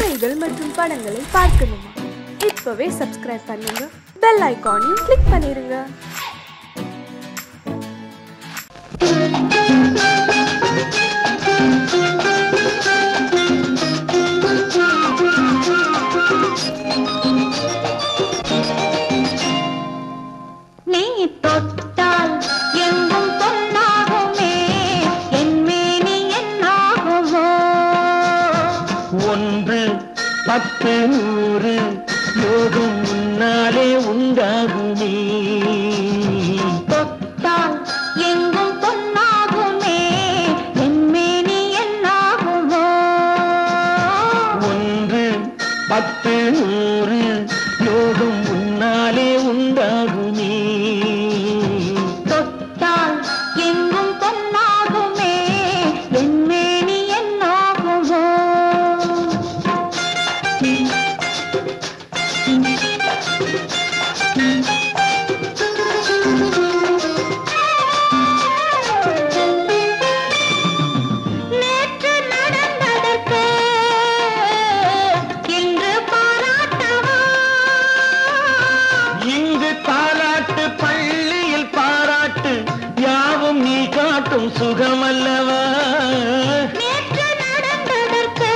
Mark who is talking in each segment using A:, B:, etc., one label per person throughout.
A: கதைகள் மற்றும் படங்களை பார்க்கணுமா? இப்பவே சப்ஸ்கிரைப் பண்ணுங்க, பெல் ஐகானையும் கிளிக் பண்ணிருங்க.
B: பத்து நூறு யோகம் முன்னாலே உண்டாகுமே, தொட்டால் எங்கும் பொன்னாகுமே, என்மேனி என்னாகுமோ. ஒன்று பத்து நூறு யோகம் முன்னாலே உண்டாகுமே, தொட்டால் எங்கும் பொன்னாகுமே, என்மேனி என்னாகுமோ. சுகமல்லவா நேற்று நடந்ததற்கு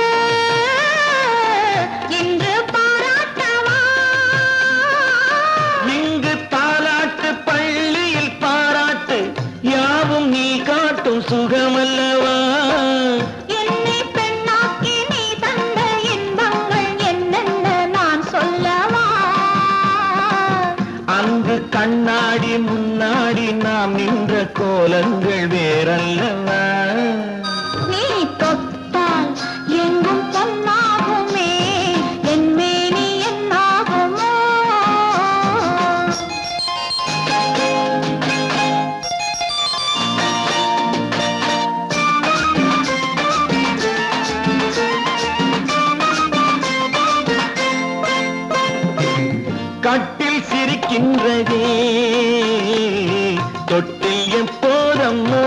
B: இன்று பாராட்டவா, இங்கு தாலாட்டு பள்ளியில் பாராட்டு யாவும் நீ காட்டும் சுகமல்லவா. என்னை பெண்ணாக்கி நீ தந்த இன்பங்கள் என்னென்ன நான் சொல்லவா. அங்கு கண்ணாடி முன்னாடி நாம் நின்ற கோலங்கள் வேறல்லவா. நீ தொட்டால் எங்கும் பொன்னாகுமே, என்மேனி என்னாகுமோ. கட்டில் சிரிக்கின்றதே தொட்டில் எப்போதம்மா,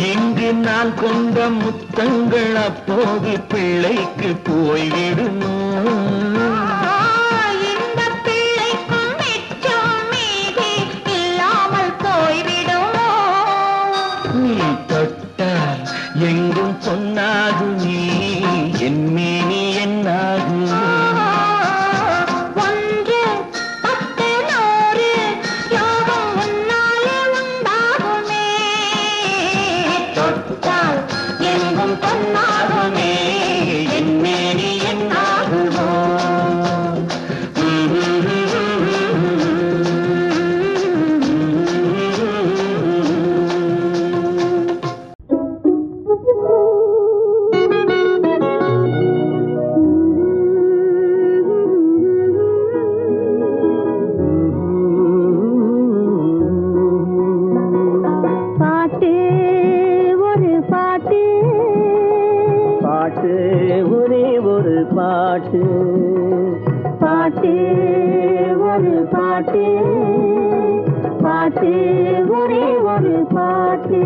B: இங்கு நான் கொண்ட முத்தங்கள் அப்போது பிள்ளைக்கு போய்விடுமோ. இந்த பிள்ளைக்கும் மிச்சம் மீதி இல்லாமல் போய்விடுமோ. நீ தொட்டால் எங்கும் பொன்னாகுமே, என்மேனி என்னாகும். ஒன்று பத்து நூறு யோகம் முன்னாலே உண்டாகுமே, தொட்டால் எங்கும் பொன்னாகுமே, என்மேனி என்னாகுமோ. பாட்டு பாட்டு ஒரு பாட்டு, பாட்டு ஒரே ஒரு பாட்டு.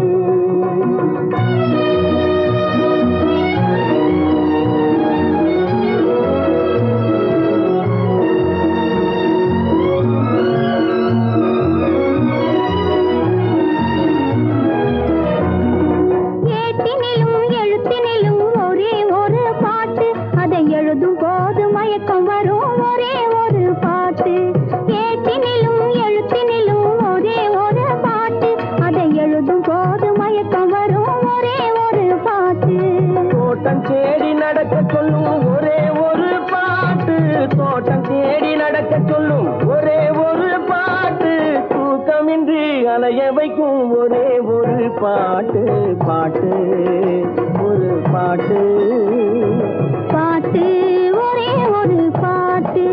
B: ஏட்டினிலும் எழுத்தினிலும் ஒரே ஒரு பாட்டு, அதை எழுதும் போது மயக்கம் வரும் ஒரே ஒரு பாட்டு. ஏட்டினிலும் எழுத்தினிலும் ஒரே ஒரு பாட்டு, அதை எழுதும் போது மயக்கம் வரும் ஒரே ஒரு பாட்டு. தோட்டம் தேடி நடக்க சொல்லும் ஒரே ஒரு பாட்டு, தோட்டம் தேடி நடக்க சொல்லும் ஒரே ஒரு பாட்டு. தூக்கமின்றி அலைய வைக்கும் ஒரே ஒரு பாட்டு, பாட்டு ஒரு பாட்டு, பாட்டு ஒரே ஒரு பாட்டு.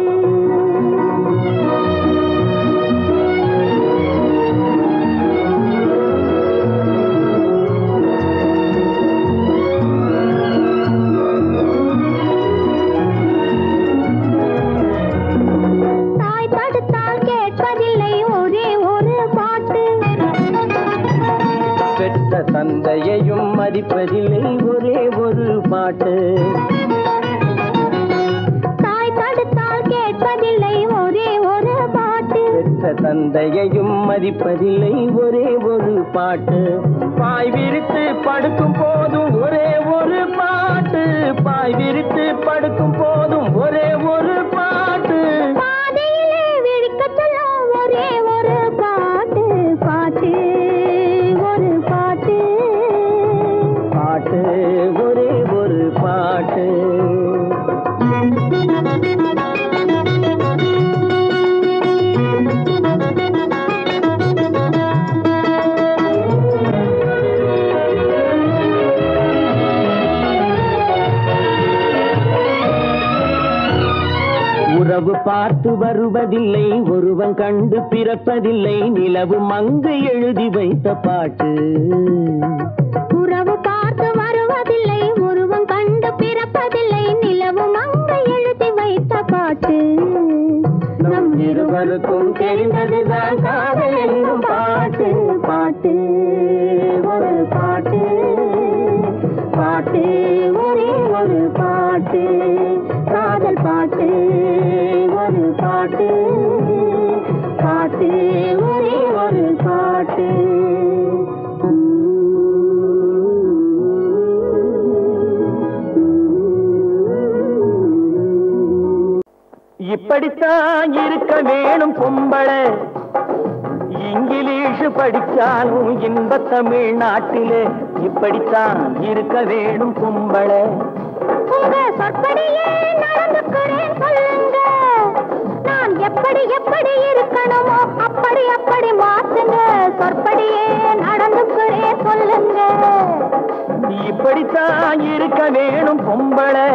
B: தாய் தடுத்தால் கேட்பதில்லை ஒரே ஒரு பாட்டு.
C: பெற்ற தந்தையையும் மதிப்பதில்லை ஒரே ஒரு பாட்டு.
B: தாய் தடுத்தால் கேட்பதில்லை ஒரே ஒரு பாட்டு.
C: பெற்ற தந்தையையும் மதிப்பதில்லை ஒரே ஒரு பாட்டு. பாய் விரித்து படுக்கும் போதும் ஒரே ஒரு பாட்டு. பாய் விரித்து படுக்கும் போதும் ஒரே ஒரு பாட்டு.
B: பாதையிலே விழிக்க சொல்லும் ஒரே ஒரு பாட்டு. பாட்டு ஒரு பாட்டு.
C: பாட்டு ஒரே ஒரு பாட்டு. உறவு பார்த்து வருவதில்லை ஒருவன் கண்டு பிறப்பதில்லை நிலவு மங்கு எழுதி வைத்த பாட்டு.
B: உறவு பார்த்து வருவதில்லை ஒருவன் கண்டு பிறப்பதில்லை நிலவு மங்கு எழுதி வைத்த பாட்டு.
C: நம் இருவருக்கும் தெரிந்ததுதான் காதல் என்னும் பாட்டு. பாட்டு ஒரு பாட்டு. பாட்டு ஒரே ஒரு பாட்டு. காதல் பாட்டு ஒரு பாட்டு. பாட்டு ஒரே ஒரு பாட்டு. இப்படித்தான் இருக்க வேணும் பொம்பளை. இங்கிலீஷ் படிச்சாலும் இன்ப தமிழ்நாட்டிலே இப்படித்தான் இருக்க வேணும் பொம்பளை.
B: உங்க சொற்படியே நடந்துக்கிறேன் சொல்லுங்க. நான் எப்படி எப்படி இருக்கணுமோ அப்படி அப்படி மாற்றுங்க. சொற்படியே நடந்துக்கிறேன் சொல்லுங்க.
C: இப்படித்தான் இருக்க வேணும் பொம்பளை.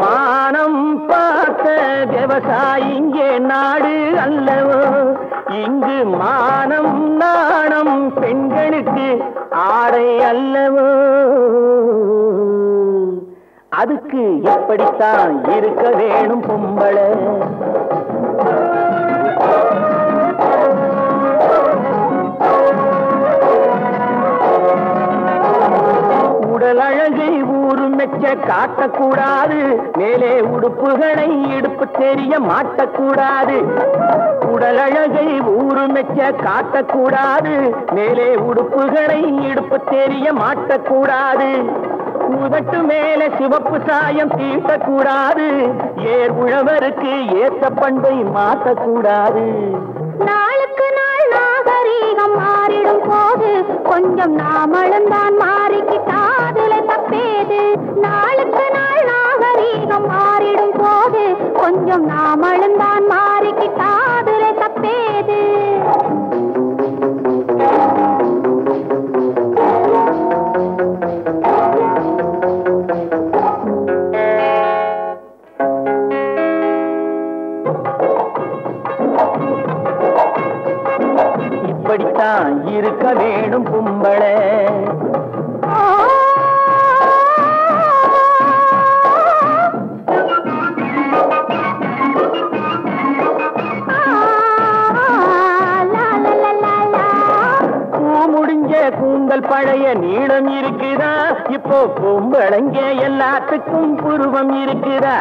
C: மானம் பார்த்த விவசாயி இங்கே நாடு அல்லவோ. இங்கு மானம் நாணம் பெண்களுக்கு ஆடை அல்லவோ. அதுக்கு எப்படித்தான் இருக்க வேணும் பொம்பளை. உடல் அழகை ஊரு மெச்ச காட்டக்கூடாது. மேலே உடுப்புகளை இடுப்பு தெரிய மாட்டக்கூடாது. உடல் அழகை ஊரு மெச்ச காட்டக்கூடாது. மேலே உடுப்புகளை இடுப்பு தெரிய மாட்டக்கூடாது. உதட்டு மேல சிவப்பு சாயம் தீட்டக்கூடாது. ஏர் உழவருக்கு ஏத்த பண்பை மாற்றக்கூடாது.
B: நாளுக்கு நாள் நாகரீகம் மாறிடும் போது கொஞ்சம் நாமளும் தான் மாறிக்கிட்டாதுல தப்பேது. நாளுக்கு நாள் நாகரீகம் மாறிடும் போது கொஞ்சம் நாமளும் தான் மாறிக்கிட்டாதுல தப்பேது.
C: இப்படித்தான் இருக்க வேணும் பொம்பளை. முடிஞ்ச கூந்தல் பழைய நீளம் இருக்குதா. இப்போ பொம்பளைங்க எல்லாத்துக்கும் புருவம் இருக்குதா.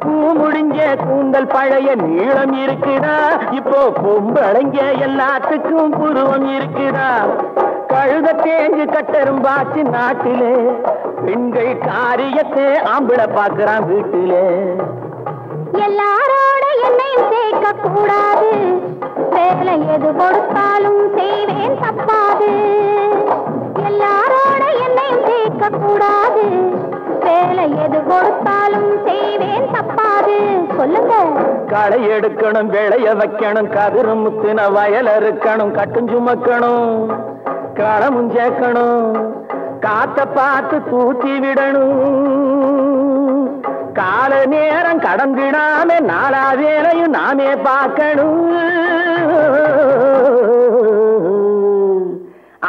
C: பூ முடிஞ்ச கூந்தல் பழைய நீளம் இருக்குதா. இப்போ பொம்பளைங்க எல்லாத்துக்கும் புருவம் இருக்குதா. கழுத தேஞ்சு கட்டரும்பாச்சு நாட்டிலே. பெண்கள் காரியத்தை ஆம்பளை பாக்குறான் வீட்டிலே.
B: எல்லாரோட என்னையும் சேர்க்க கூடாது. வேலை எது கொடுத்தாலும் செய்வேன் தப்பாது. எல்லாரோட என்னையும் சேர்க்க கூடாது. வேலை எது கொடுத்தாலும் செய்வேன் தப்பாது. சொல்லுங்க.
C: களை எடுக்கணும், விளைய வைக்கணும், கதிரு முத்தின வயல் இருக்கணும், கட்டும் சுமக்கணும், களமும் சேர்க்கணும், காத்த பார்த்து தூத்தி விடணும். கால நேரம் கடந்திடாம நாளா வேலையும் நாமே பார்க்கணும்.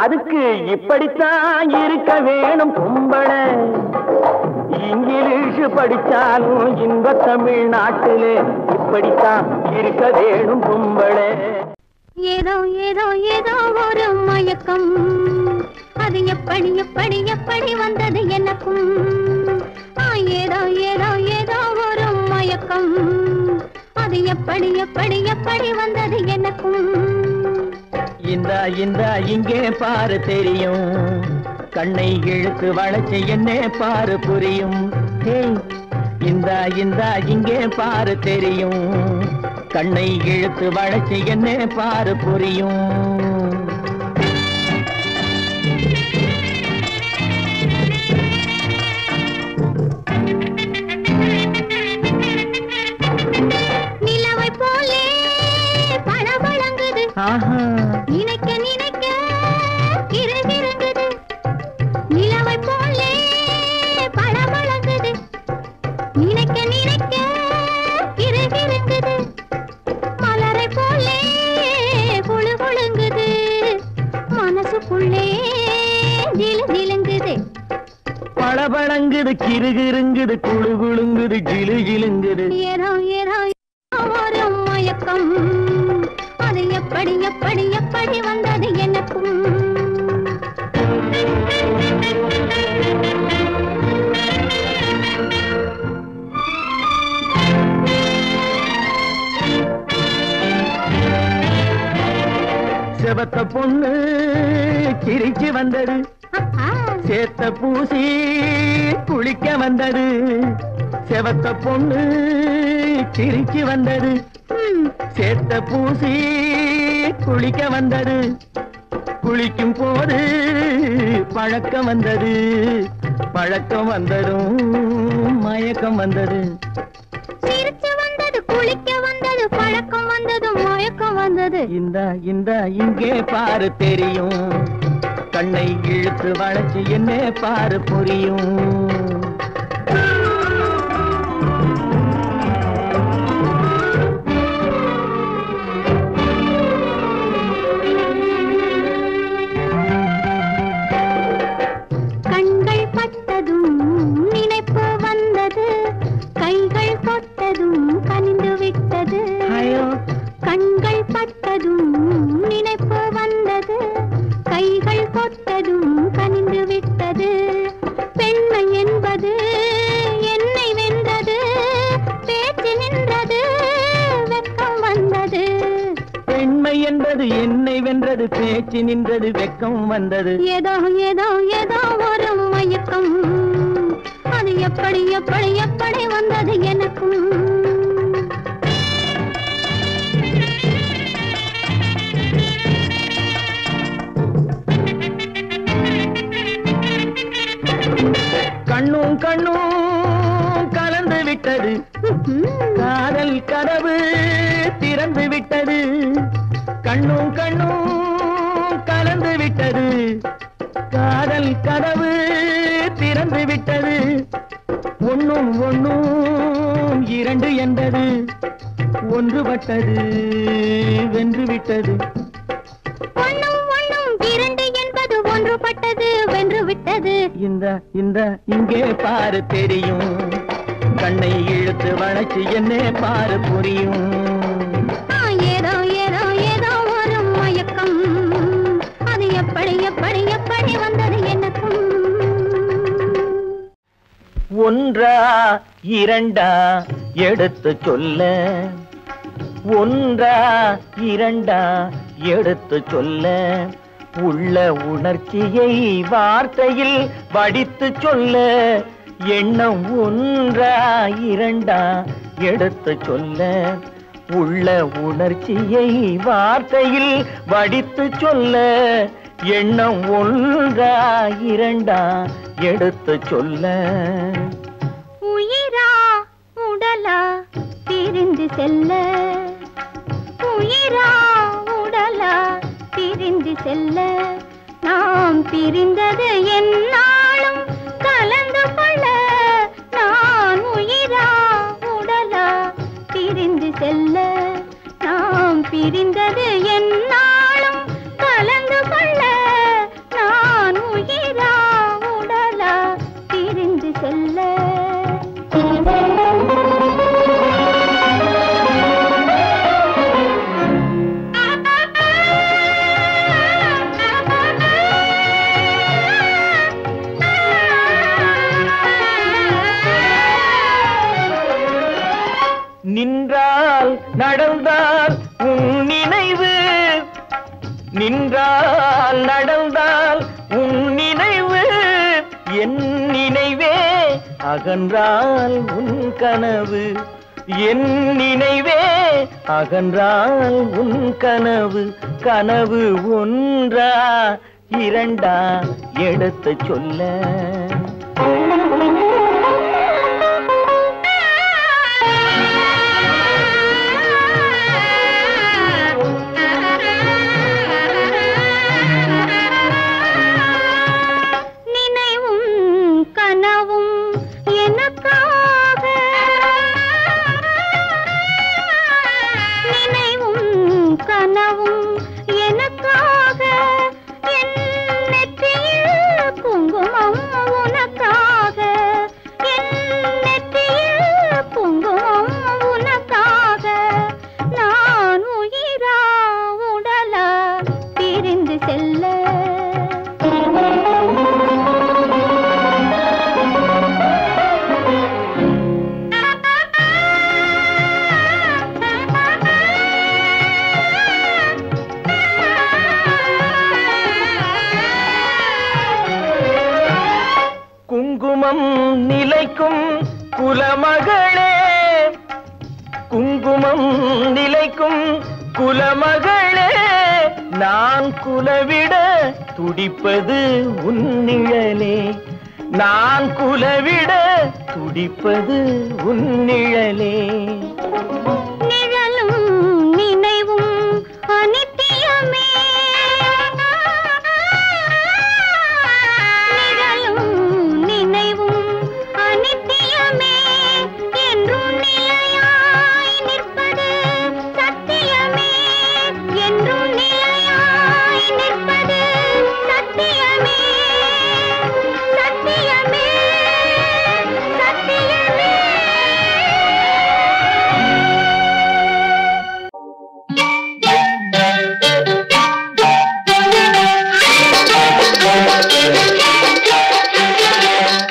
C: அதுக்கு இப்படித்தான் இருக்க வேணும் பொம்பளை. இங்கிலீஷ் படிச்சாலும் இன்ப தமிழ்நாட்டிலே இப்படித்தான் இருக்க வேணும் பொம்பளை.
B: ஏதோ ஏதோ ஏதோ ஒரு மயக்கம், அது எப்படி எப்படி எப்படி வந்தது எனக்கும். ஏதோ ஏதோ ஏதோ ஒரு மயக்கம், அது எப்படி எப்படி எப்படி வந்தது எனக்கும்.
C: இந்த இங்கே பாரு தெரியும், கண்ணை இழுத்து வளைச்சு என்ன பாரு புரியும். இந்த இங்கே பாரு தெரியும், கண்ணை இழுத்து வளைச்சு என்ன பாரு புரியும்.
B: நிலவை போலே பழபழங்குது, நினைக்க நினைக்க கிறுகிறுங்குது. நிலவை போலே பழபழங்குது, நினைக்க நினைக்க கிறுகிறுங்குது. மலரை போலே குழு குழுங்குது, மனசுக்குள்ளே ஜிலு ஜிலுங்குது.
C: பழபழங்குது கிறுகிறுங்குது குழு குழுங்குது ஜிலு ஜிலுங்குது.
B: ஏதோ ஏதோ ஒரு மயக்கம், அது எப்படி எப்படி எப்படி வந்தது எனக்கும்.
C: செவத்த பொண்ணு சிரிச்சு வந்தது, சேத்த பூசி குளிக்க வந்தது. செவத்த பொண்ணு சிரிச்சு வந்தது, சேத்த பூசி குளிக்க வந்தது. குளிக்கும் போது பழக்கம் வந்தது, பழக்கம் வந்ததும் மயக்கம் வந்தது.
B: சிரிச்சு வந்தது, குளிக்க வந்தது, பழக்கம் வந்தது, மயக்கம் வந்தது.
C: இந்த இங்கே பாரு தெரியும், கண்ணை இழுத்து வளைச்சு என்ன பாரு புரியும்.
B: கண்கள் பட்டதும் நினைப்பு வந்தது, கைகள் தொட்டதும் கனிந்து விட்டது. கண்கள் பட்டதும் நினைப்பு வந்தது, கைகள் தொட்டதும் கனிந்து விட்டது. பெண்மை என்பது என்னை வென்றது, பேச்சு நின்றது, வெட்கம் வந்தது.
C: பெண்மை என்பது என்னை வென்றது, பேச்சு நின்றது, வெட்கம் வந்தது.
B: ஏதோ ஏதோ ஏதோ ஒரு மயக்கம், அது எப்படி எப்படி எப்படி வந்தது எனக்கும்.
C: கண்ணும் கண்ணும் கலந்து விட்டது, காதல் கதவு திறந்து விட்டது. கண்ணும் கண்ணும் கலந்து விட்டது, காதல் கதவு திறந்து விட்டது. ஒன்னும் ஒன்னும் இரண்டு என்பது ஒன்றுபட்டது, வென்று விட்டது.
B: ஒன்னும் ஒன்னும் இரண்டு என்பது ஒன்றுபட்டது, வென்று விட்டது.
C: இந்த இங்கே பாரு தெரியும், கண்ணை இழுத்து வளைச்சு என்ன பாரு புரியும்.
B: ஏதோ ஏதோ ஏதோ ஒரு மயக்கம், அது எப்படி எப்படி எப்படி வந்தது எனக்கும்.
C: ஒன்றா இரண்டா எடுத்து சொல்ல, ஒன்றா இரண்டா எடுத்து சொல்ல, உள்ள உணர்ச்சியை வார்த்தையில் வடித்து சொல்ல. எண்ணம் ஒன்றா இரண்டா எடுத்து சொல்ல, உள்ள உணர்ச்சியை வார்த்தையில் வடித்து சொல்ல. எண்ணம் ஒன்றா இரண்டா எடுத்து சொல்ல.
B: உயிரா உடலா பிரிந்து செல்ல, உயிரா உடலா பிரிந்து செல்ல. நாம் பிரிந்தது என்னாலும் கலந்து கொள்ள. நான் உயிரா உடலா பிரிந்து செல்ல, நாம் பிரிந்தது என்னாலும் கலந்து கொள்ள.
C: நடந்தால் உன் நினைவு, நின்றால் நடந்தால் உன் நினைவு, என் நினைவே அகன்றால் உன் கனவு, என் நினைவே அகன்றால் உன் கனவு. கனவு ஒன்றா இரண்டா எடுத்து சொல்ல. குங்குமம் நிலைக்கும் குலமகளே, குங்குமம் நிலைக்கும் குலமகளே, நான் குலவிட துடிப்பது உன் நிழலே, நான் குலவிட துடிப்பது உன் நிழலே.
B: நிழலும் நினைவும் அனித்தியமே, நிழலும் நினைவும் அனித்தியமே, என்றும் நிலையாய் நிற்பது சத்தியமே, என்றும் நிலையாய் நிற்பது சத்தியமே, சத்தியமே, சத்தியமே.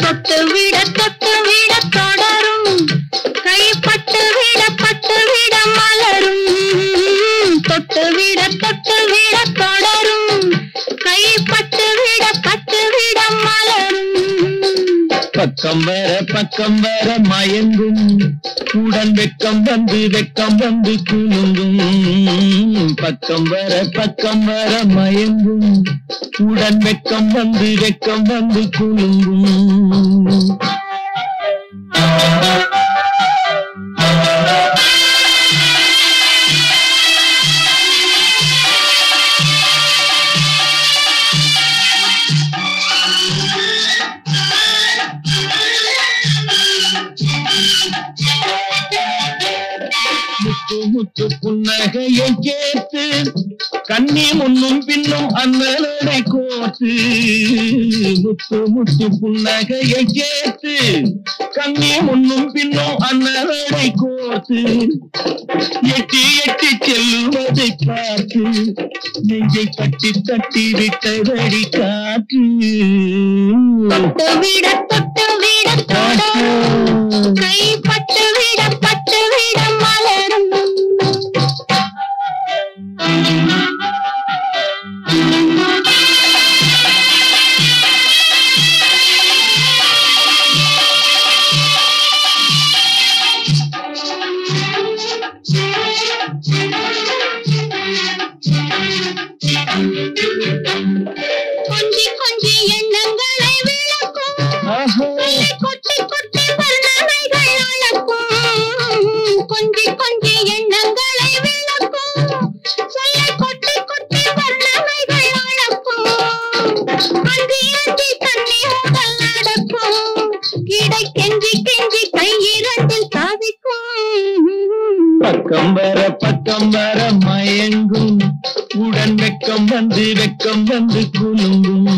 B: தொட்டுவிட தொடரும், கைப்பட்டு விட மலரும், தொட்டுவிட தொடரும், கைப்பட்டு விட மலரும்.
C: பக்கம் வர மயங்கும், உடன் வெக்கம் வந்து குலுங்கும். பக்கம் வர மயங்கும், உடன் வெக்கம் வந்து குலுங்கும். முத்து புன்னகையை கேட்டு கண்ணி முன்னும் பின்னும் அண்ணலடை கோத்து. முத்து புன்னகையை கேட்டு கண்ணி முன்னும் பின்னும் அண்ணலடை கோத்து. எட்டி செல்லுவதை பார்த்து நெஞ்சை தட்டி விட்டதடி காற்று.
B: தொட்டுவிட தொடரும், கைப்பட்டு விட மலரும். கொஞ்சி எண்ணங்களை விளக்கும், கொட்டி வர்ணனைகள் அளக்கும். கொஞ்சி எண்ணங்களை விளக்கும், சொல்ல கொட்டி வர்ணனைகள் அளக்கும். அந்தி தண்ணி உடல் நடக்கும், இடை கெஞ்சி கையிரண்டில் தவிக்கும்.
C: பக்கம் வர மயங்கும், உடன் வெக்கம் வந்து குலுங்கும்.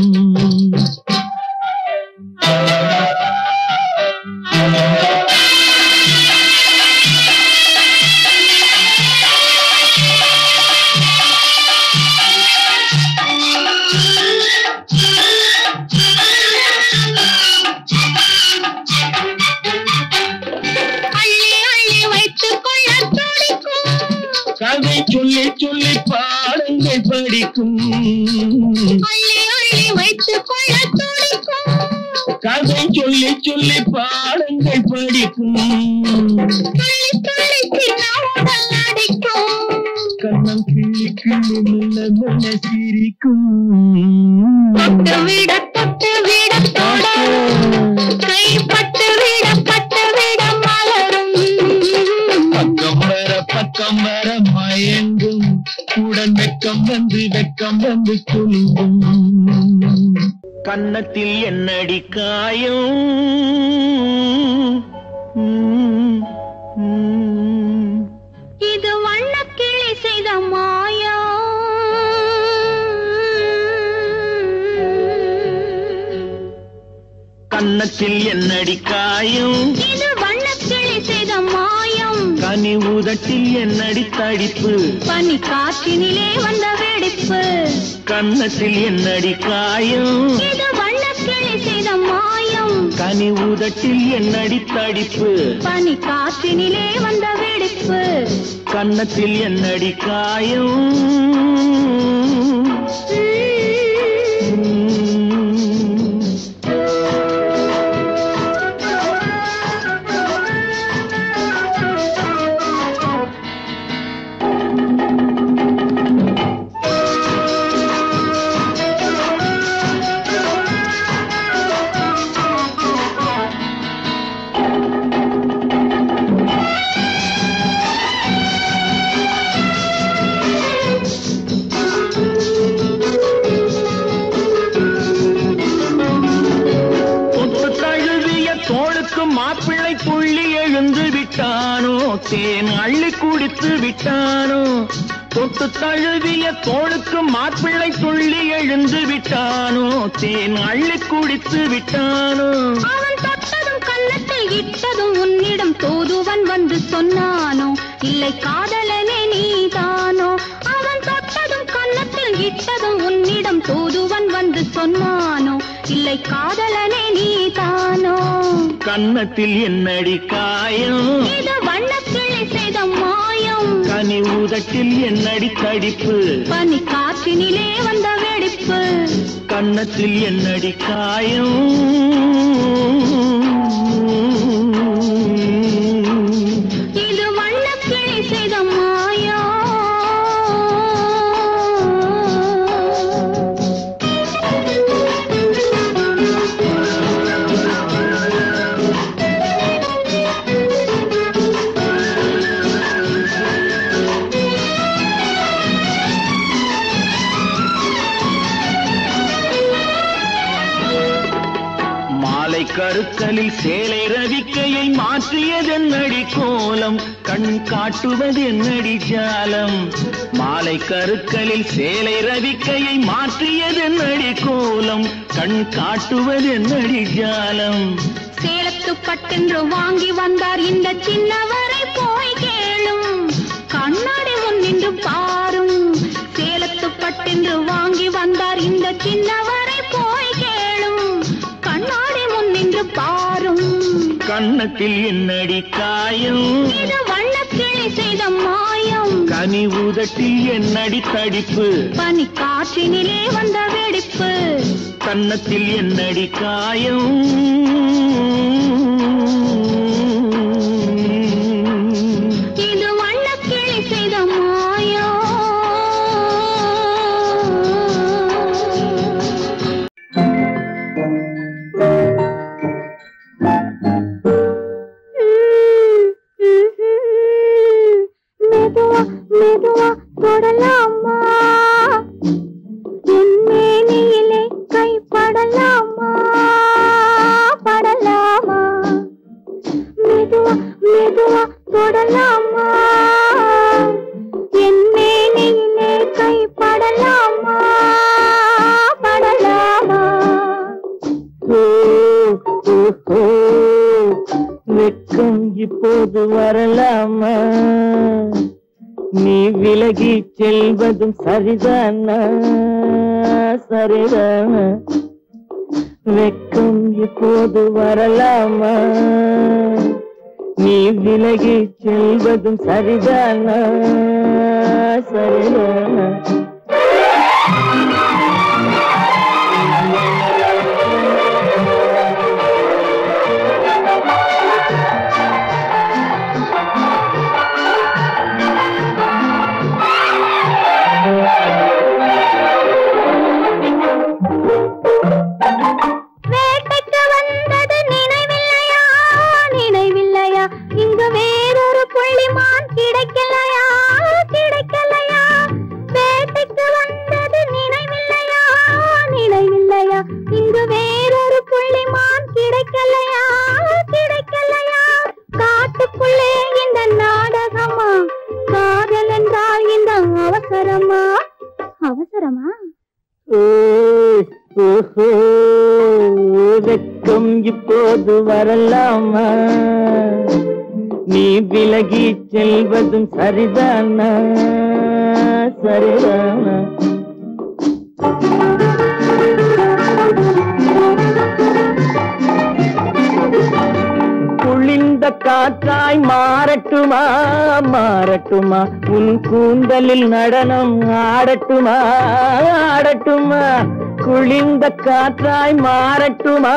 B: அள்ளி வைத்துக் கொள்ள துடிக்கும்,
C: படிக்கும்
B: வைத்துக் கொள்ள துடிக்கும்
C: கதை சொல்லி சொல்லி பாடங்கள் படிக்கும்
B: அடிக்கும்
C: கண்ணம் கிள்ளி கிள்ளி மெல்ல மெல்ல சிரிக்கும்
B: தொட்டு விட தொட கைப்பட்டு விட மலரும்
C: பக்கம் வர மயங்கும் உடன் வெக்கம் வந்து குலுங்கும் கன்னத்தில் என்னடி காயம்
B: இது வண்ணக்கிளி செய்த மாயம்
C: கன்னத்தில் என்னடி காயம்
B: இது வண்ணக்கிளி செய்த மாயம்
C: கனி உதட்டில் என்னடி தடிப்பு
B: பனி காற்றினிலே வந்த வெடிப்பு
C: கன்னத்தில் என்னடி காயம்
B: இது வண்ணக்கிளி செய்த மாயம்
C: கனி உதட்டில் என்னடி தடிப்பு
B: பனி காற்றினிலே வந்த வெடிப்பு
C: கன்னத்தில் என்னடி காயம் மாப்பிள்ளை புள்ளி எழுந்து விட்டானோ தேன் அள்ளி குடித்து விட்டானோ தொட்டு தழுவிய தோளுக்கு மாப்பிள்ளை துள்ளி எழுந்து விட்டானோ தேன் அள்ளி குடித்து விட்டானோ
B: அவன் தொட்டதும் கன்னத்தில் இட்டதும் உன்னிடம் தூதுவன் வந்து சொன்னானோ இல்லை காதலனே நீதானோ அவன் தொட்டதும் கன்னத்தில் இட்டதும் உன்னிடம் தூதுவன் வந்து சொன்னானோ இல்லை காதலனே நீதானோ
C: கன்னத்தில் என்னடி காயம்
B: இது வண்ணக்கிளி செய்த மாயம்
C: கனி உதட்டில் என்னடி தடிப்பு
B: பனி காற்றினிலே வந்த வெடிப்பு
C: கன்னத்தில் என்னடி காயம்
B: இது வண்ணக்கிளி செய்த மாயம்
C: கருக்கலில் சேலை ரவிக்கையை மாற்றியதென்னடி கோலம் கண் காட்டுவதென்னடி ஜாலம் மாலை கருக்கலில் சேலை ரவிக்கையை மாற்றியதென்னடி கோலம் கண் காட்டுவதென்னடி ஜாலம்
B: சேலத்து பட்டென்று வாங்கி வந்தார் இந்த சின்னவரை போய் கேளும் கண்ணாடி முன்னின்று பாரும் சேலத்து பட்டென்று வாங்கி வந்தார் இந்த சின்னவரை போய் கேளும் கண்ணாடி முன்னின்று பாரும்
C: கன்னத்தில் என்னடி காயம்
B: இது வண்ணக்கிளி செய்த மாயம்
C: கனி உதட்டில் என்னடி தடிப்பு
B: பனி காற்றினிலே வந்த வெடிப்பு
C: கன்னத்தில் என்னடி காயம்
B: இது வண்ணக்கிளி செய்த மாயம் மெதுவா தொடலாமா என் மேனியிலே கைப்படலாமா படலாமா மெதுவா தொடலாமா என் மேனியிலே கைப்படலாமா படலாமா
C: வெட்கம் இப்போது வரலாமா நீ விலகி செல்வதும் சரிதானா சரிதானா வெட்கம் இப்போது வரலாமா நீ விலகி செல்வதும் சரிதானா சரிதானா ஓஹோ வெக்கம் இப்போது வரலாமா நீ விலகி செல்வதும் சரிதானா சரிதானா குளிர்ந்த காற்றாய் மாறட்டுமா மாறட்டுமா உன் கூந்தலில் நடனம் ஆடட்டுமா ஆடட்டுமா குளிர்ந்த காற்றாய் மாறட்டுமா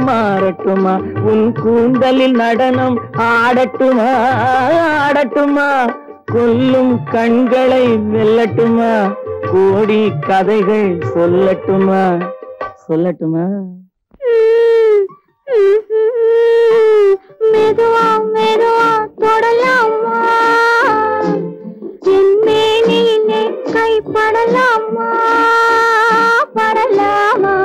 C: மாறட்டுமா உன் கூந்தலில் நடனம் ஆடட்டுமா ஆடட்டுமா கொல்லும் கண்களை வெல்லட்டுமா கோடி கதைகள் சொல்லட்டுமா சொல்லட்டுமா
B: மெதுவா மெதுவா தொடலாமா என் மேனியிலே கைப்படலாமா படலாமா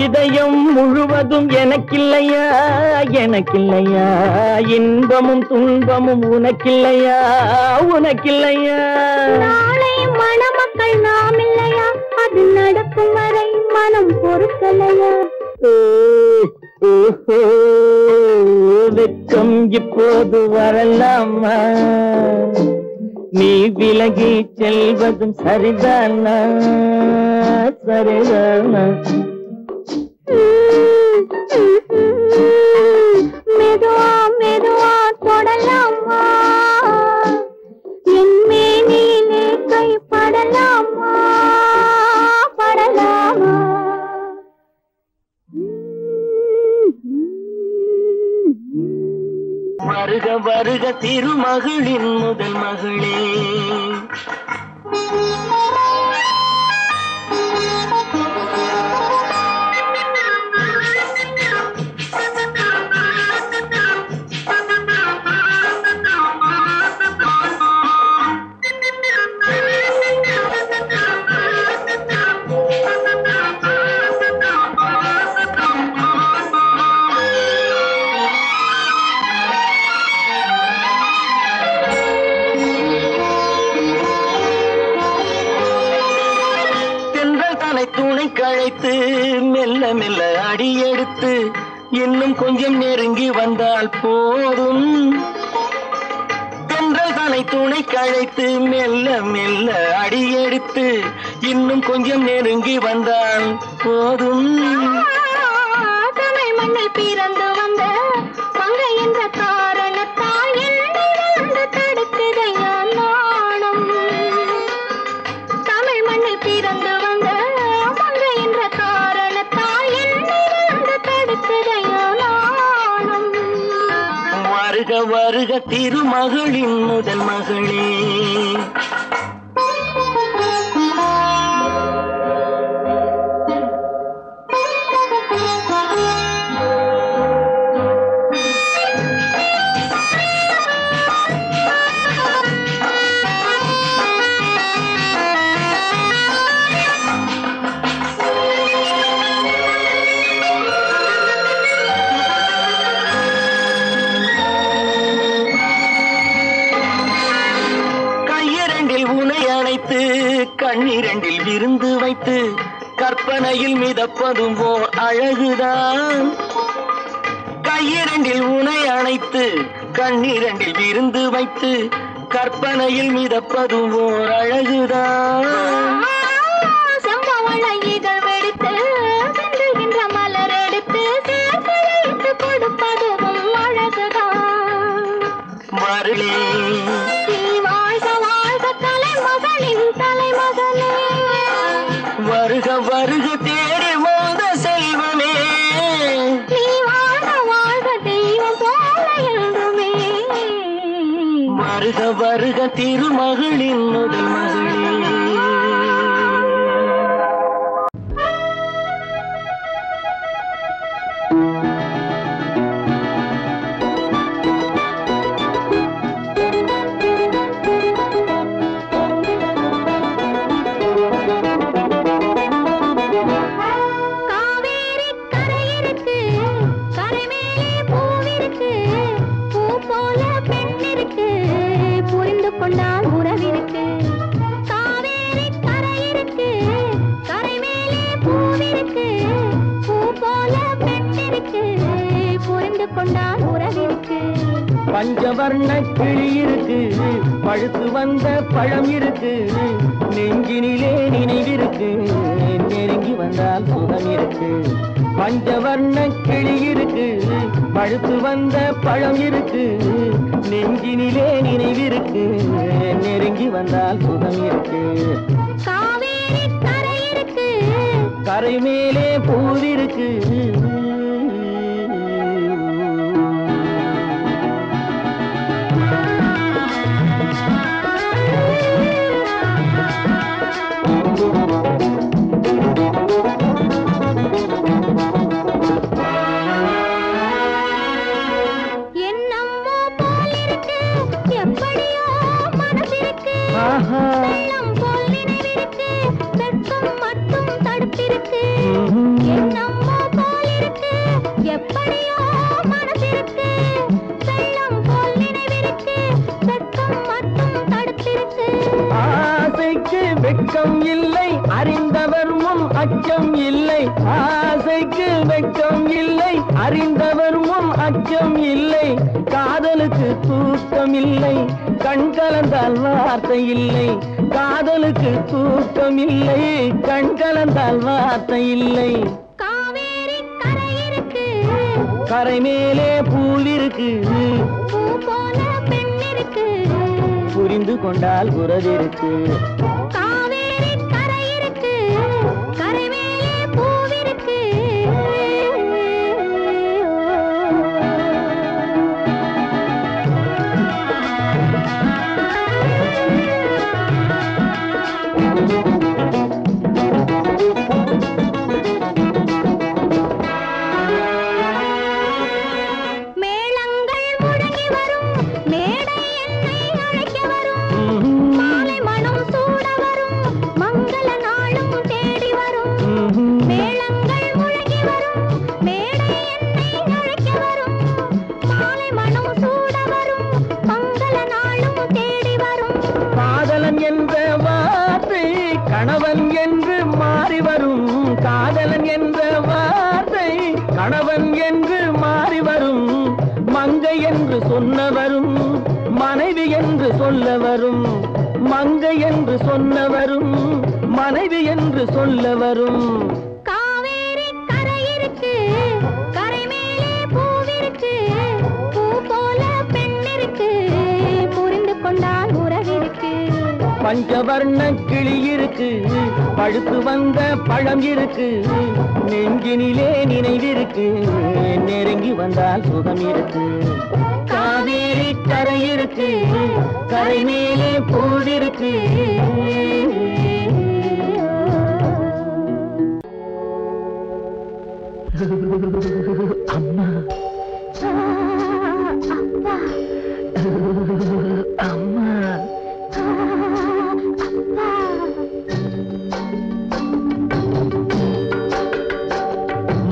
C: இதயம் முழுவதும் எனக்கில்லையா எனக்கில்லையா இன்பமும் துன்பமும் உனக்கில்லையா உனக்கில்லையா
B: நாளை மணமக்கள் நாம் இல்லையா அது நடக்கும் வரை மனம் பொறுக்கலையா
C: வெக்கம் இப்போது வரலாமா நீ விலகி செல்வதும் சரிதானா சரிதானா
B: மெதுவா மெதுவா தொடலாமா என் மேனியிலே கைப்படலாமா படலாமா
C: வருக வருக திருமகளின் முதல் மகளே துணை கழைத்து மெல்ல மெல்ல அடியெடுத்து இன்னும் கொஞ்சம் நெருங்கி வந்தால் போதும் தென்றல் தலை துணை கழைத்து மெல்ல மெல்ல அடியெடுத்து இன்னும் கொஞ்சம் நெருங்கி வந்தால் போதும்
B: தமிழ் மண்ணில் பிறந்து வந்த மங்கை என்ற காரணத்தால் என்னை வந்து தடுக்குதையா நாணம் தமிழ் மண்ணில் பிறந்து வந்த மங்கை என்ற காரணத்தால் என்னை வந்து தடுக்குதையா நாணம்
C: வருக வருக திருமகளின் முதல் மகளே கண்ணிரண்டில் விருந்து வைத்து கற்பனையில் மிதப்பதும் ஓர் அழகுதான் கையிரண்டில் உனை அணைத்து கண்ணிரண்டில் விருந்து வைத்து கற்பனையில் மிதப்பதும் ஓர் அழகுதான்
B: சம்பவள இதழ் வெடித்து சிந்துகின்ற மலர் எடுத்து சேர்த்து வைத்து கொடுப்பதும் அழகுதான்
C: மருளே வருக வருக தேடி மோத செல்வமே
B: நீ வாழ வாழ்க தெய்வம் போல என்றுமே
C: வருக வருக திருமகளின் முதல் மகளே பஞ்சவர்ண கிளி இருக்கு, பழுத்து வந்த பழம் இருக்கு, நெஞ்சினிலே நினைவிருக்கு, நெருங்கி வந்தால் சுகம் இருக்கு. பஞ்சவர்ண கிளி இருக்கு, பழுத்து வந்த பழம் இருக்கு, நெஞ்சினிலே நினைவிருக்கு, நெருங்கி வந்தால் சுகம் இருக்கு.
B: காவேரி கரை இருக்கு,
C: கரை மேலே பூவிருக்கு, வெட்கம் இல்லை அறிந்தவர் முன் அச்சம் இல்லை. ஆசைக்கு வெட்கம் இல்லை அறிந்தவர் முன் அச்சம் இல்லை. காதலுக்கு தூக்கம் இல்லை கண் கலந்தால் வார்த்தை இல்லை. காதலுக்கு தூக்கம் இல்லை கண் கலந்தால் வார்த்தை இல்லை.
B: காவேரி கரை இருக்கு,
C: கரை மேலே பூல் இருக்கு,
B: பூ போல பெண் இருக்கு,
C: புரிந்து கொண்டால் உறவிருக்கு.
B: காவேரி கரை இருக்கு, கரை மேலே பூவிருக்கு. மேளங்கள் முழங்கி வரும், மேடை என்னை அழைக்க வரும், மாலை மனம் சூட வரும், மங்கள நாளும் தேடி வரும். மேளங்கள் முழங்கி வரும், மேடை என்னை அழைக்க வரும், மாலை மனம் சூட வரும், மங்கள நாளும் தேடி வரும்.
C: காதலன் என்ற வார்த்தை கணவன் என்று மாறி வரும். காதலன் என்ற வார்த்தை கணவன் என்று மாறி வரும். மங்கை என்று சொன்னவரும் மனைவி என்று சொல்ல வரும். மங்கை என்று சொன்னவரும் மனைவி என்று சொல்ல வரும்.
B: காவேரி கரை இருக்கு, கரை மேலே பூவிருக்கு, பூ போல பெண் இருக்கு, புரிந்து கொண்டால் உறவிருக்கு.
C: பஞ்சவர்ண கிளி இருக்கு, பழுத்து வந்த பழம் இருக்கு, நெஞ்சினிலே நினைவிருக்கு, நெருங்கி வந்தால் சுகம் இருக்கு. காவேரி கரை இருக்கு, கரை மேலே பூவிருக்கு. அம்மா
B: அப்பா,
C: அம்மா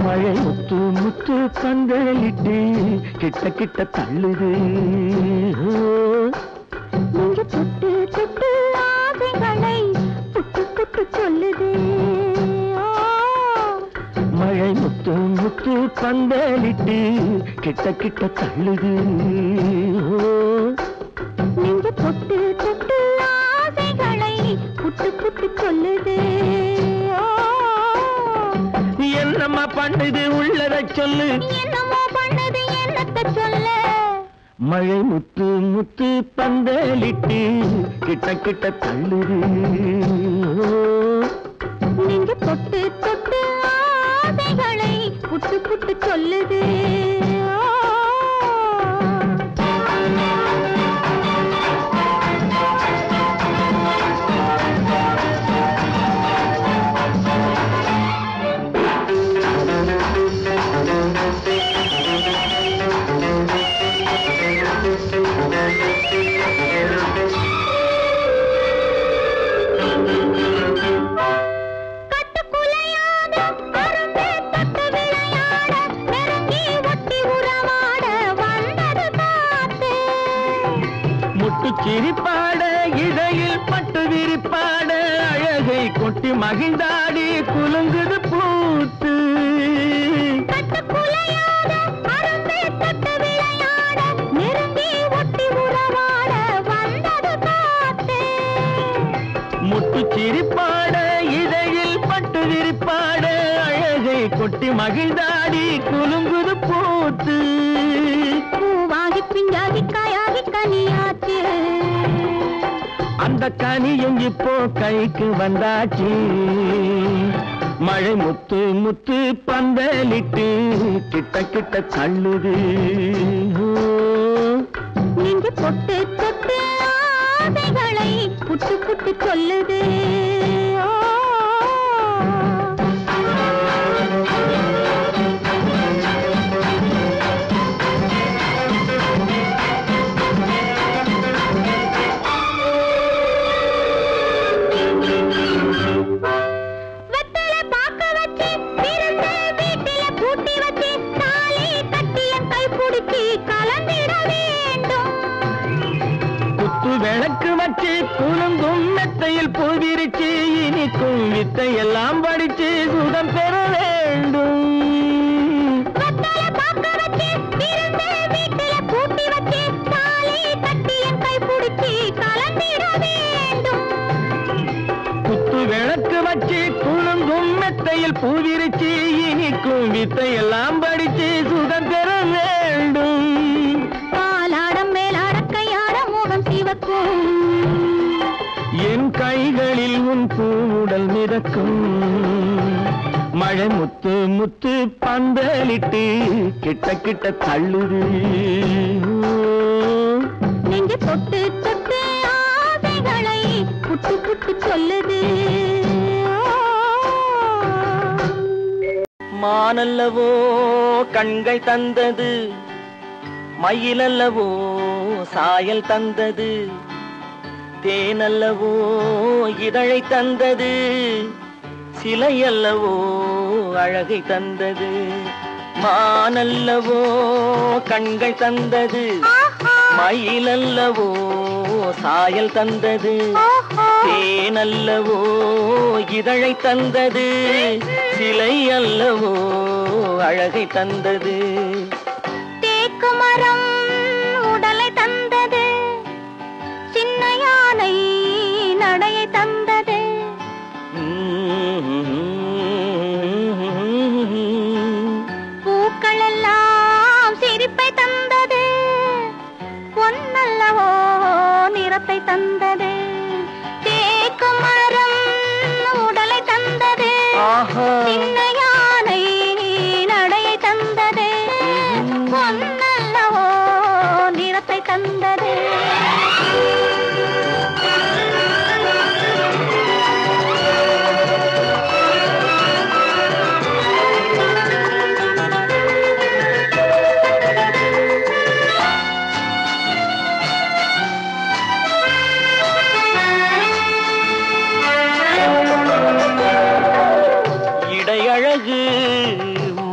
C: மழை முத்து முத்து பந்தலிட்டு கிட்ட கிட்ட தள்ளுது.
B: நீங்க தொட்டு தொட்டு ஆசைகளை புட்டு புட்டு சொல்லுது.
C: மழை முத்து முத்து பந்தலிட்டு கிட்ட கிட்ட தள்ளுது.
B: நீங்க தொட்டு தொட்டு ஆசைகளை புட்டு புட்டு சொல்லுது.
C: என்னம்மா பண்ணுது உள்ளத சொல்லு.
B: என்னமோ பண்ணது என்னத்த சொல்ல.
C: மழை முத்து முத்து பந்தலிட்டு கிட்ட கிட்ட தள்ளுது.
B: நீங்க தொட்டு தொட்டு ஆசைகளை புட்டு புட்டு சொல்லுது.
C: சிரிப்பாட இடையில் பட்டு விரிப்பாட அழகை கொட்டி மகிழ்ந்தாடி குலுங்குது பூத்து.
B: கட்டுக்குலையாத அரும்பே தொட்டு விளையாட நெருங்கி
C: சிரிப்பாட இதழில் பட்டு விரிப்பாட அழகை கொட்டி மகிழ்ந்தாடி குலுங்குது பூத்து
B: பூவாகி பிஞ்சாகி காயாகி கனியாச்சு
C: அந்த கனியும் இப்போ கைக்கு வந்தாச்சு மழை முத்து முத்து பந்தலிட்டு கிட்ட கிட்ட தள்ளுது
B: நெஞ்சு பொட்டு தொட்டு ஆசைகளை புட்டு புட்டு சொல்லுது
C: விளக்கு வச்சு குலுங்கும் மெத்தையில் பூவிரிச்சு இனிக்கும் வித்தையெல்லாம் படிச்சு சுகம் பெற வேண்டும் குத்து விளக்கு வச்சு குலுங்கும் மெத்தையில் பூவிரிச்சு இனிக்கும் வித்தையெல்லாம் படிச்சு சுகம் பெற வேண்டும் என் கைகளில் உன் பூவுடல் மிதக்கும் மழை முத்து முத்து பந்தலிட்டு கிட்ட கிட்ட தள்ளுது
B: நெஞ்சு தொட்டு தொட்டு ஆசைகளை புட்டு புட்டு சொல்லுது
C: மானல்லவோ கண்கள் தந்தது மயிலல்லவோ சாயல் தந்தது தேனல்லவோ இதழை தந்தது சிலையல்லவோ அழகை தந்தது மானல்லவோ கண்கள் தந்தது மயிலல்லவோ சாயல் தந்தது தேனல்லவோ இதழை தந்தது சிலை அல்லவோ அழகை தந்தது
B: மரம் உடலை தந்தது சின்ன யானை நடையை தந்தது பூக்கள் எல்லாம் சிரிப்பை தந்தது பொன்னல்லவோ நிறத்தை தந்தது தேக்கு மரம் உடலை தந்தது சின்ன யானை நடையை தந்தது பொன்னல்லவோ நிறத்தை தந்தது
C: இடையழகு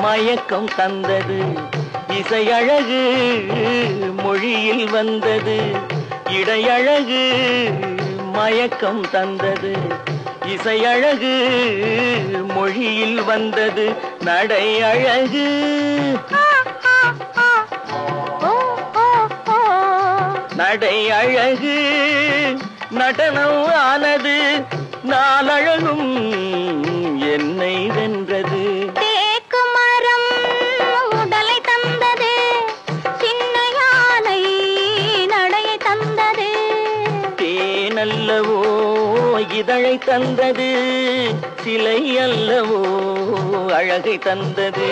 C: மயக்கம் தந்தது இசையழகு மொழியில் வந்தது இடையழகு மயக்கம் தந்தது இசையழகு மொழியில் வந்தது நடை அழகு நடை அழகு நடனம் ஆனது நாளழகும் என்னை வென்றது
B: தேக்கு மரம் உடலை தந்தது சின்ன யானை நடையை தந்தது
C: தேனல்லவோ இதழை தந்தது சிலை அல்லவோ அழகை தந்தது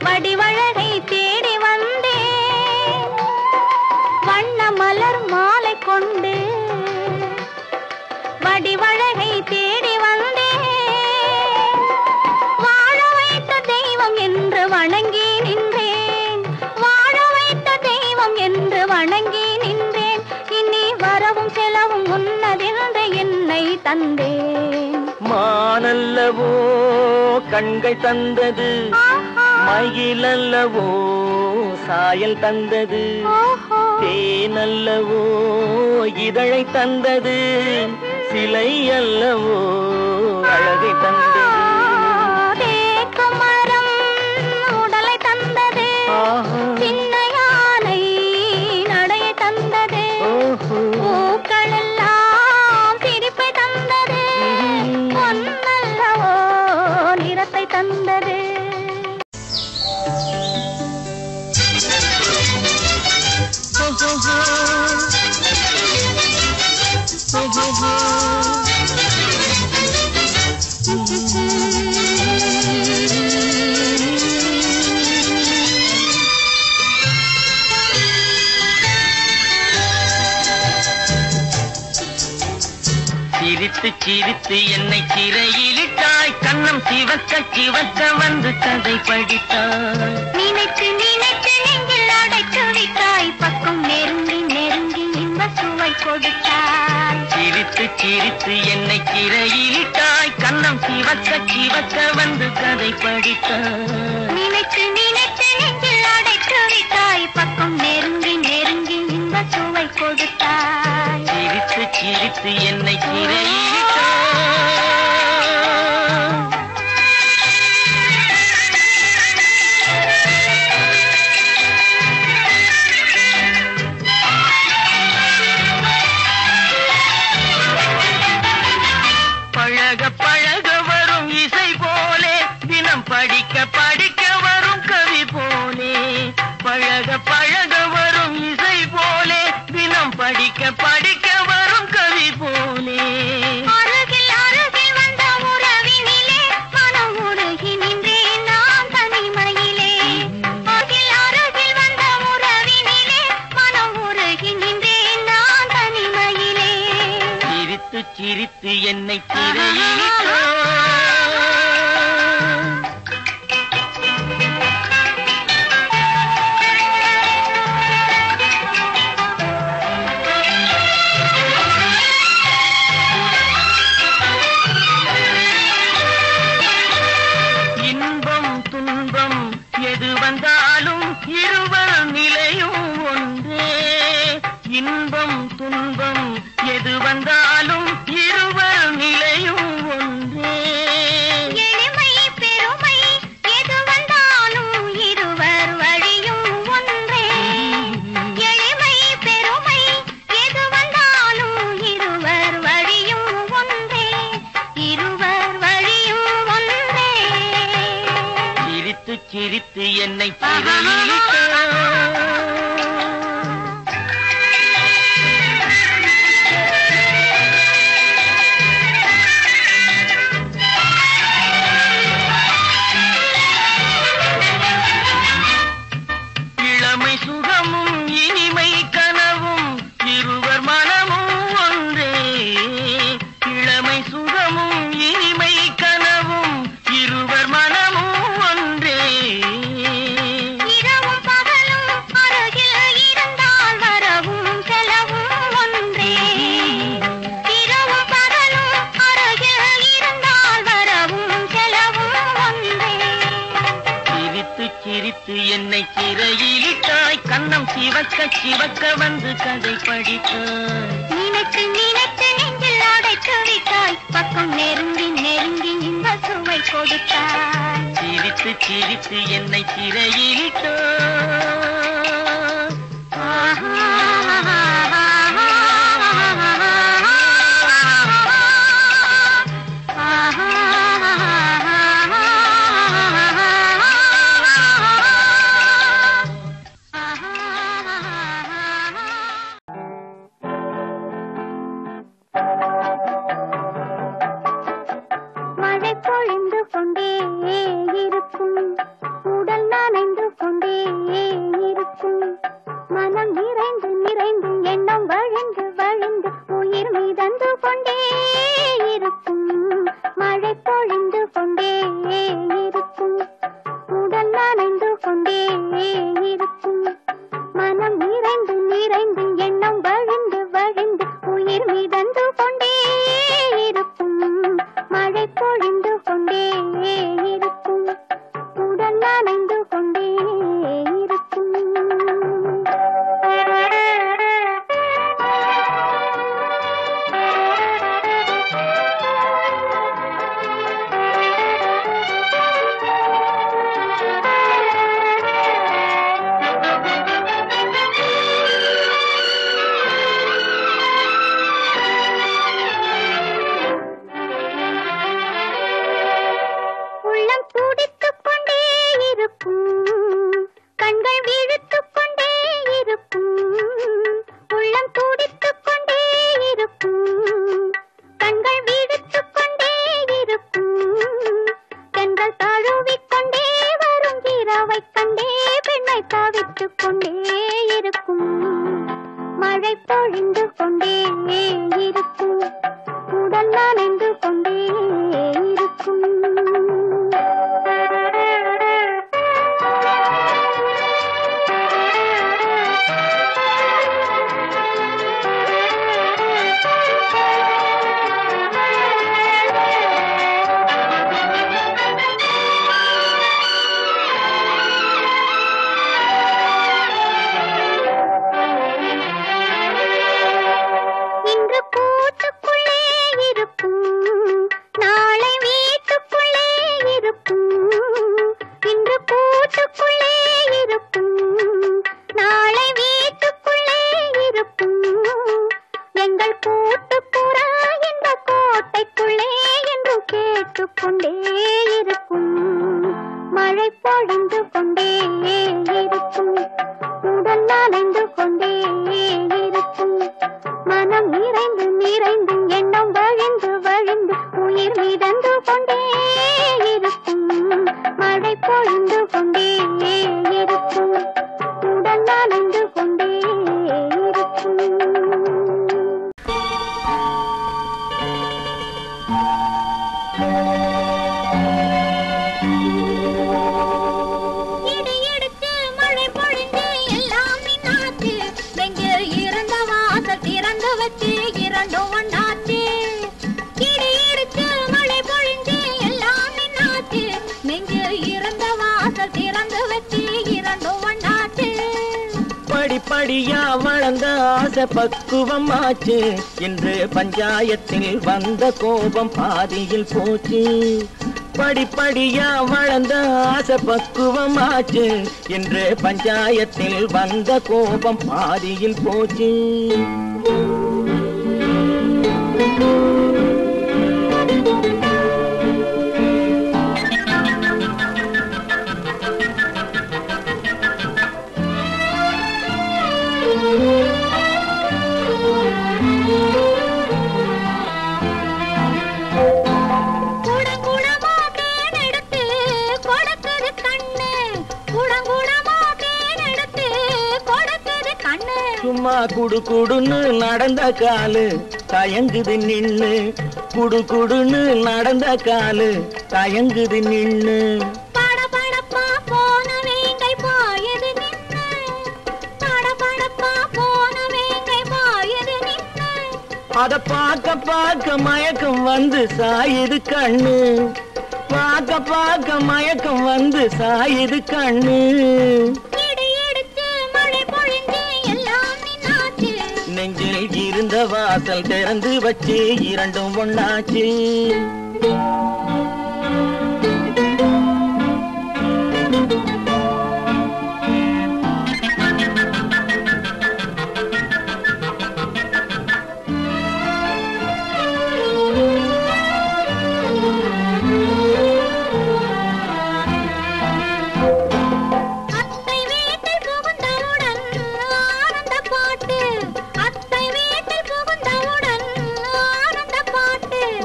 B: வடிவழகை தேடி வந்தேன் வண்ண மலர் மாலை கொண்டு வடிவழகை தேடி வந்தேன் வாழ வைத்த தெய்வம் என்று வணங்கி நின்றேன் வாழ வைத்த தெய்வம் என்று வணங்கி நின்றேன் இனி வரவும் செலவும் உன்னதென்று என்னை தந்தேன்
C: மானல்லவோ கண்கள் தந்தது, மயிலல்லவோ சாயல் தந்தது, தேனல்லவோ இதழை தந்தது, சிலை அல்லவோ அழகை தந்தது.
B: தேக்குமரம் உடலை தந்தது, சின்ன யானை நடையை தந்தது, பூக்கள் எல்லாம் சிரிப்பை தந்தது, பொன்னல்லவோ நிறத்தை தந்தது.
C: சிரித்து சிரித்து என்னை சிறையிலிட்டாய், கண்ணம் சிவக்க சிவக்க வந்து கதை படித்தாய்.
B: நினைத்து நினைத்து நெஞ்சில் அடைத்து விட்டாய், பக்கம் நெருங்கி நெருங்கி இன்ப சுவை கொடுத்தாய்.
C: சிரித்து சிரித்து என்னை சிறையிலிட்டாய், கண்ணம் சிவக்க சிவக்க வந்து கதை படித்தாய்.
B: நினைத்து நினைத்து நெஞ்சில் அடைத்து விட்டாய், பக்கம் நெருங்கி நெருங்கி இன்ப சுவை கொடுத்தாய்.
C: சிரித்து சிரித்து என்னை சிறையிலிட்டாய். பழக பழக வரும் இசை போலே, தினம் படிக்க படிக்க வரும் கவி போலே. பழக பழக வரும் இசை போலே, தினம் படிக்க படிக்க வரும் கவி போலே.
B: அருகில் அருகில் வந்த உறவினிலே மனம் உருகி நின்றேன் நான் தனிமையிலே. அருகில் அருகில் வந்த உறவினிலே மனம் உருகி நின்றேன் நான் தனிமையிலே.
C: சிரித்து சிரித்து என்னை சிறையிலிட்டாய். இன்பம் துன்பம் எது வந்தாலும் இருவர் நிலையும் ஒன்றே. இன்பம் துன்பம் எது வந்தாலும் இருவர் நிலையும் ஒன்றே.
B: எளிமை பெருமை எது வந்தாலும் இருவர் வழியும் ஒன்றே. எளிமை பெருமை எது வந்தாலும் இருவர் வழியும் ஒன்றே. இருவர் வழியும் ஒன்றே.
C: சிரித்து சிரித்து என்னை சிறையிலிட்டாய். இளமை சுகமும் இனிமை கனவும் இருவர் மனமும் ஒன்றே. இளமை சுகமும் இனிமை கனவும் இருவர் மனமும் ஒன்றே.
B: இரவும் பகலும் அருகில் இருந்தால் வரவும் செலவும் ஒன்றே. இரவும் பகலும் அருகில் இருந்தால் வரவும் செலவும் ஒன்றே.
C: சிரித்து சிரித்து என்னை சிறையிலிட்டாய், கண்ணம் சிவக்க சிவக்க வந்து கதை படித்தாய்.
B: நினைத்து நினைத்து நெஞ்சில் அடைத்து விட்டாய், பக்கம் நெருங்கி நெருங்கி இன்ப சுவை கொடுத்தாய்.
C: சிரித்து சிரித்து என்னை சிறையிலிட்டாய்.
B: மழை பொழிந்து கொண்டே இருக்கும், உடல் நனைந்து கொண்டே மழை பொழிந்து கொண்டே இருக்கும், உடல் நனைந்து கொண்டே இருக்கும், மனம் நிறைந்து நிறைந்து எண்ணம் வழிந்து வழிந்து உயிர் மிதந்து கொண்டே இருக்கும். மழை பொழிந்து கொண்டே இருக்கும், உடல் நனைந்து கொண்டே இருக்கும்.
C: படிப்படியா வளர்ந்த ஆசை பக்குவமாச்சு, இன்று பஞ்சாயத்தில் வந்த கோபம் பாதியில் போச்சு. படிப்படியா வளர்ந்த ஆசை பக்குவமாச்சு, இன்று பஞ்சாயத்தில் வந்த கோபம் பாதியில் போச்சு. சும்மா குடு குடுன்னு நடந்த காலு தயங்குது நின்னு, குடு குடுன்னு நடந்த காலு தயங்குது நின்னு.
B: படபடப்பா போன வேங்கை பாயது நின்னு, படபடப்பா போன வேங்கை பாயது நின்னு.
C: அத பார்க்க பார்க்க மயக்கம் வந்து சாயுது கண்ணு, பார்க்க பார்க்க மயக்கம் வந்து சாயுது கண்ணு. நெஞ்சில் இருந்த வாசல் திறந்து வச்சு இரண்டும் ஒண்ணாச்சு.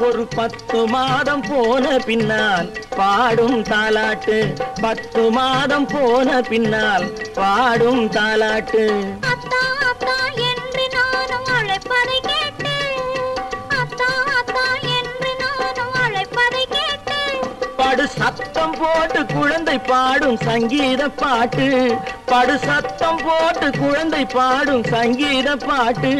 C: ஒரு 10 மாதம் போன பின்னால் பாடும் தாலாட்டு, 10 மாதம் போன பின்னால் பாடும் தாலாட்டு.
B: அத்தா அத்தா என்று நானும் அழைப்பதை கேட்டு, அத்தா அத்தா என்று நானும் அழைப்பதை கேட்டு.
C: படு சத்தம் போட்டு குழந்தை பாடும் சங்கீத பாட்டு, படு சத்தம் போட்டு குழந்தை பாடும் சங்கீத பாட்டு.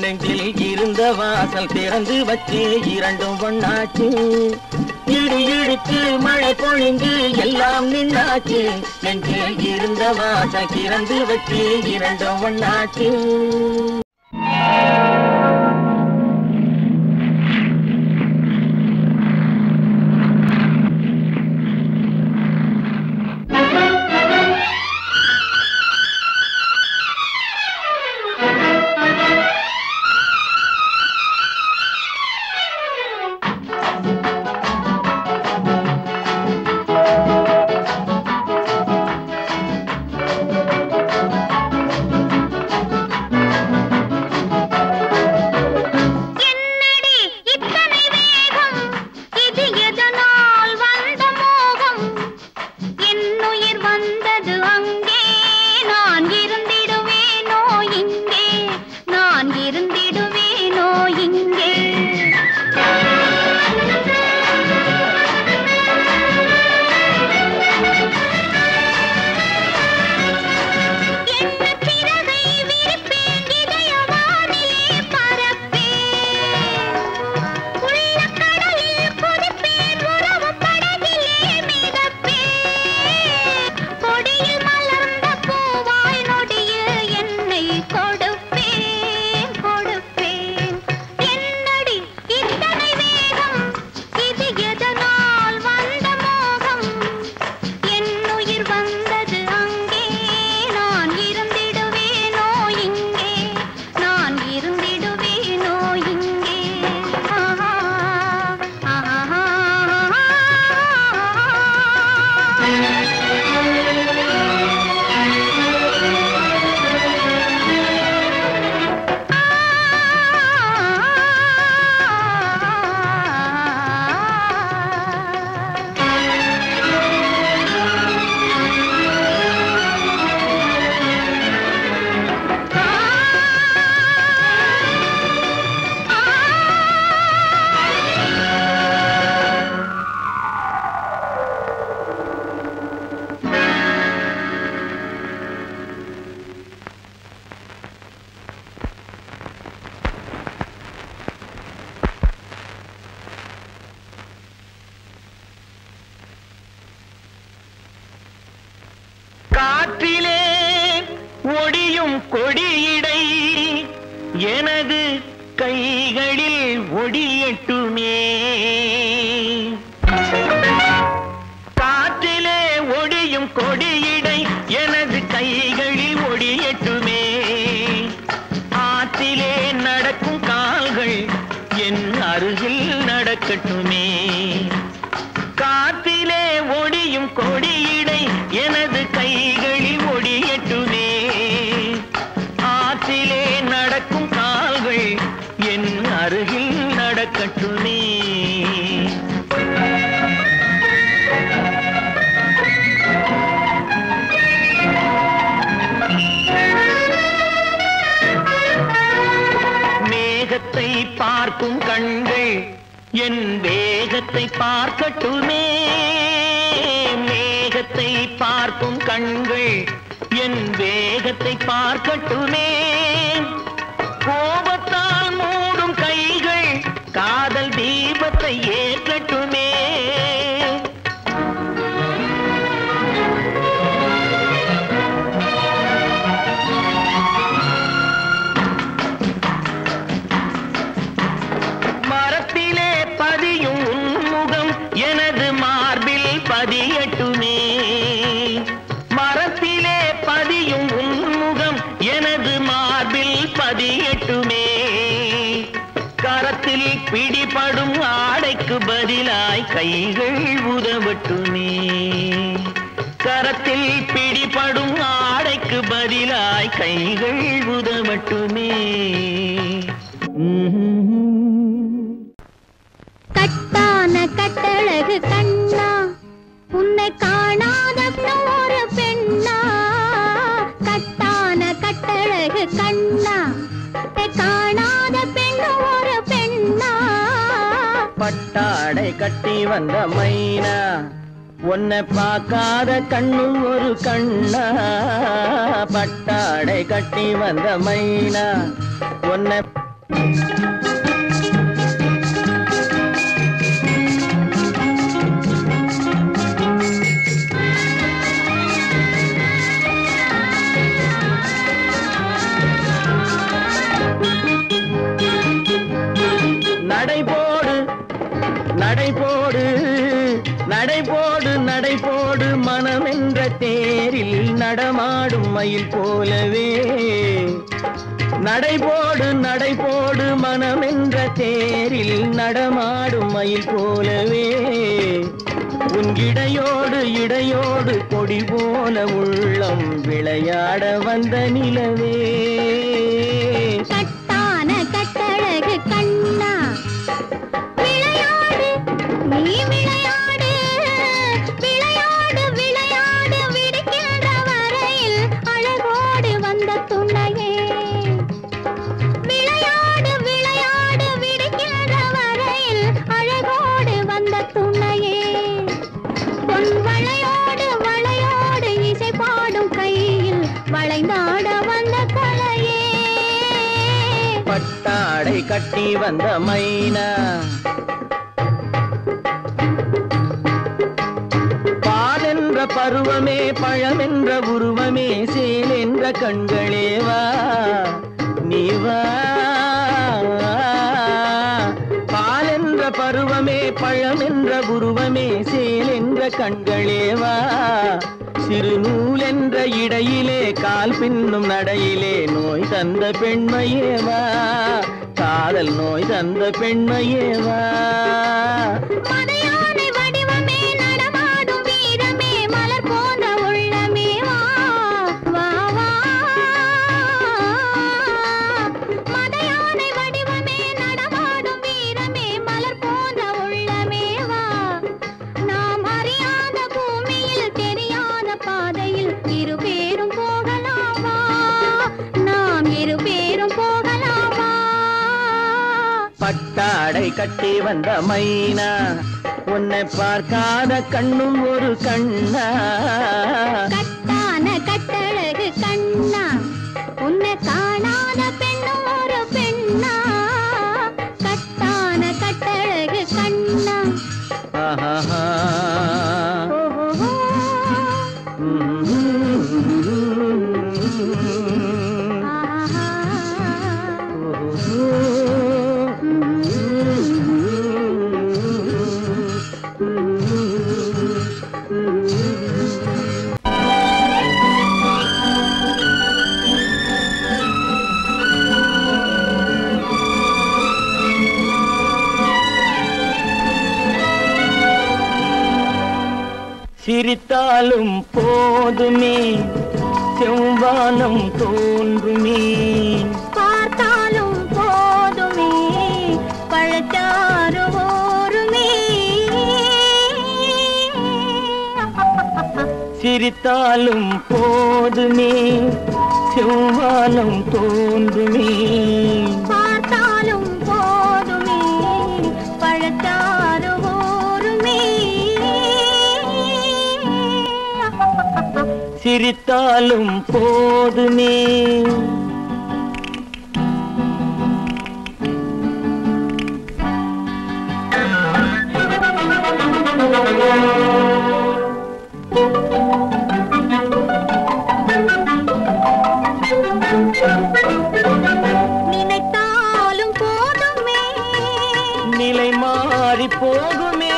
C: நெஞ்சில் இருந்த வாசல் திறந்து வச்சு இரண்டும் ஒண்ணாச்சு. இடி இடித்து மழை பொழிந்து எல்லாம் நின்னாச்சு, நெஞ்சில் இருந்த வாசல் திறந்து வச்சு இரண்டும் ஒண்ணாச்சு. எனது கைகளில் ஒடியட்டுமே. காற்றிலே ஒடியும் கொடியிடை எனது கைகளில் ஒடியட்டுமே. ஆற்றிலே நடக்கும் கால்கள் என் அருகில் நடக்கட்டுமே. காற்றிலே ஒடியும் கொடியிடை எனது கைகளில் ஒடியட்டுமே. ஆற்றிலே நடக்கும் கால்கள் என் அருகில் நடக்கட்டுமே. மேகத்தை பார்க்கும் கண்கள் என் வேகத்தை பார்க்கட்டுமே. மேகத்தை பார்க்கும் கண்கள் என் வேகத்தை பார்க்கட்டுமே. கோபத்தால் மூடும் கைகள் காதல் தீபத்தை ஏற்றட்டுமே. மரத்திலே பதியும் உன்முகம் எனது மார்பில் பதியட்டுமே. மரத்திலே பதியும் உன்முகம் எனது மார்பில் பதியட்டுமே. கரத்தில் பிடிபடும் ஆடைக்கு பதிலாய் கைகள் உதவட்டுமே. கரத்தில் பிடிபடும் ஆடைக்கு பதிலாய் கைகள் உதவட்டுமே.
B: கட்டான கட்டழகு கண்ணா உன்னை காணாத ஒரு பெண்ணா. கட்டான கட்டழகு கண்ணா காணாத பெண் ஒரு பெண்ணா.
C: பட்டாடை கட்டி வந்த மைனா உன்னை பார்க்காத கண்ணும் ஒரு கண்ணா. பட்டாடை கட்டி வந்த மைனா உன்னை நடைபோடு நடைபோடு நடைபோடு நடைபோடு மனமென்ற தேரில் நடமாடும் மயில் போலவே. நடைபோடு நடைபோடு மனமென்ற தேரில் நடமாடும் மயில் போலவே. உன் இடையோடு இடையோடு கொடி போல உள்ளம் விளையாட வந்த நிலவே.
B: கட்டான கட்டழகு கண்ணா விளையாடு நீ விளையாடு. விளையாடு விளையாடு விடுக்கின்ற வரையில் அழகோடு வந்த துணையே. விளையாடு விளையாடு விடுக்கின்ற வரையில் அழகோடு வந்த துணையே. பொன் வளையோடு வளையோடு இசை பாடும் கையில் வளைந்தாட வந்த கலையே.
C: பட்டாடை கட்டி வந்த மைனா பாலென்ற பருவமே பழமென்ற உருவமே சேல் என்ற கண்களே வா நீ வா. பாலென்ற பருவமே பழமென்ற உருவமே சேல் என்ற கண்களே வா. சிறு நூல் என்ற இடையிலே கால் பின்னும் நடையிலே நோய் தந்த பெண்மையேவா. காதல் நோய் தந்த பெண்மையேவா.
B: மதையானை வடிவமே நடமாடும் வீரமே மலர் போன்ற உள்ளமே வா வா வா. மதையானை வடிவமே நடமாடும் வீரமே மலர் போன்ற உள்ளமே வா. நாம் அறியாத பூமியில் தெரியாத பாதையில் இரு பேரும் போகலாமா. நாம் இரு பேரும் போகலாமா.
C: பட்டாடை கட்டி வந்த மைனா உன்னை பார்க்காத கண்ணும் ஒரு கண்ணா.
B: கட்டான கட்டழகு கண்ணா உன்னை காணாத பெண்ணும் ஒரு பெண்ணா. கட்டான கட்டழகு கண்ணா.
C: ஆஹா
B: ஓஹோ ஆஹா.
C: சிரித்தாலும் போதுமே செவ்வானம் தோன்றுமே
B: பார்த்தாலும் போதுமே பழச்சாறு ஊறுமே
C: சிரித்தாலும் போதுமே செவ்வானம் தோன்றுமே
B: பார்த்தாலும் போதுமே பழச்சாறு ஊறுமே
C: சிரித்தாலும் போதுமே
B: நினைத்தாலும் போதுமே
C: நிலை மாறி போகுமே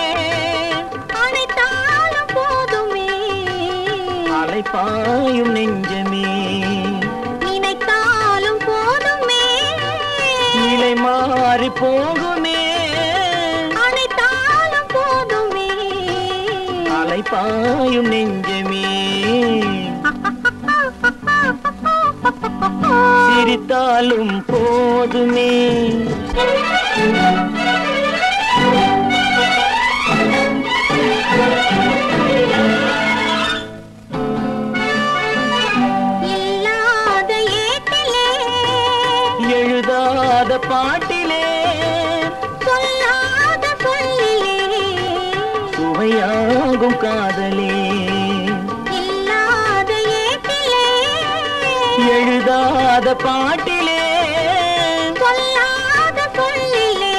B: அனைத்தாலும் போதுமே
C: அலைப்பாயும் நெஞ்சமே
B: நினைத்தாலும் போதுமே
C: நிலை மாறி போகுமே
B: அனைத்தாலும் போதுமே
C: அலைப்பாயும் நெஞ்சமே சிரித்தாலும் போதுமே
B: இல்லாத ஏட்டிலே
C: எழுதாத பாட்டிலே
B: சொல்லாத சொல்லிலே
C: சுவையாகும் காதலே
B: இல்லாத ஏட்டிலே
C: எழுதாத பாட்டிலே
B: சொல்லாத சொல்லிலே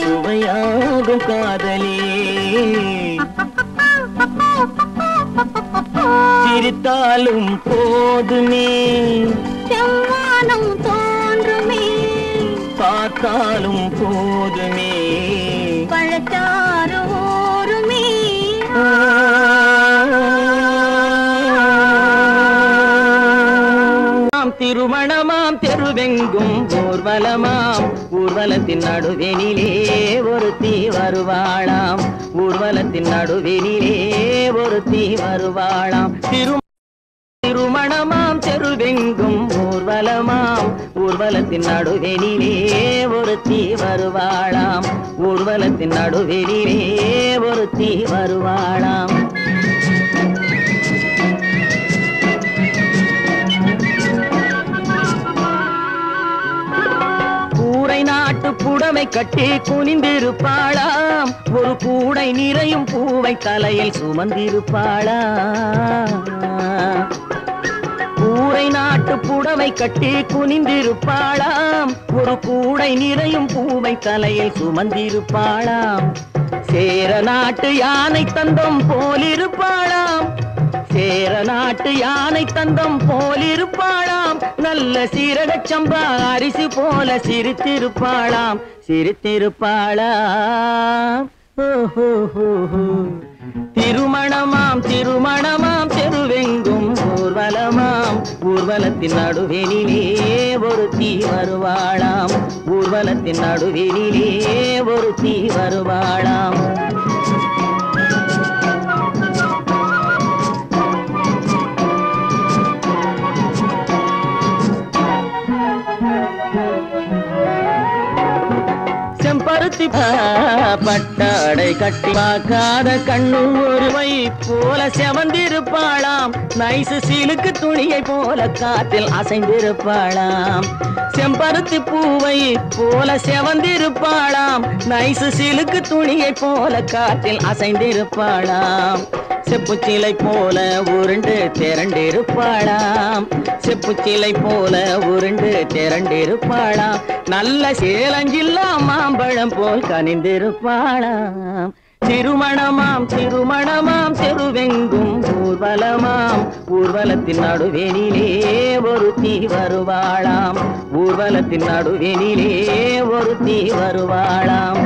C: சுவையாகும் காதலே சிரித்தாலும் போதுமே
B: செவ்வானம் தோன்றுமே
C: பார்த்தாலும் போதுமே
B: பழச்சாறு ஊறுமே
C: திருமணமாம் தெருவெங்கும் ஊர்வலமாம் ஊர்வலத்தின் நடுவெனிலே ஒருத்தி வருவாளாம் ஊர்வலத்தின் நடுவெனிலே ஒருத்தி வருவாளாம் திருமணமாம் தெருவெங்கும் ஊர்வலமாம் ஊர்வலத்தின் நடுவெனிலே ஒருத்தி வருவாளாம் ஊர்வலத்தின் நடுவெனிலே ஒருத்தி வருவாளாம் நாட்டு புடவை கட்டி குனிந்திருப்பாளாம் ஒரு கூடை நிறையும் பூவை தலையில் சுமந்திருப்பாளாம் கூரை நாட்டு புடவை கட்டி குனிந்திருப்பாளாம் ஒரு கூடை நிறையும் பூவை தலையில் சுமந்திருப்பாளாம் சேர நாட்டு யானை தந்தம் போலிருப்பாளாம் சேர நாட்டு யானை தந்தம் போலிருப்பாளாம் நல்ல சீரகச் சம்பா அரிசி போல சிரித்திருப்பாளாம் சிரித்திருப்பாளாம் திருமணமாம் திருமணமாம் தெருவெங்கும் ஊர்வலமாம் ஊர்வலத்தின் நடுவெனிலே ஒருத்தி வருவாளாம் ஊர்வலத்தின் நடுவெனிலே ஒருத்தி வருவாளாம் செம்பருத்தி பட்டாடை கட்டி பார்க்காத கண்ணு ஒருவை போல செவந்திருப்பாளாம் நைசு சிலுக்கு துணியை போல காற்றில் அசைந்திருப்பாளாம் செம்பருத்தி பூவை போல செவந்திருப்பாளாம் நைசு சிலுக்கு துணியை போல காற்றில் அசைந்திருப்பாளாம் செப்புச்சிலை போல உருண்டு திரண்டிருப்பாளாம் செப்புச்சிலை போல உருண்டு திரண்டிருப்பாளாம் நல்ல சேலஞ்சில்லா மாம்பழம் போல் கனிந்திருப்பாளாம் திருமணமாம் திருமணமாம் தெருவெங்கும் ஊர்வலமாம் ஊர்வலத்தின் நடுவெனிலே ஒருத்தி வருவாளாம் ஊர்வலத்தின் நடுவெனிலே ஒருத்தி வருவாளாம்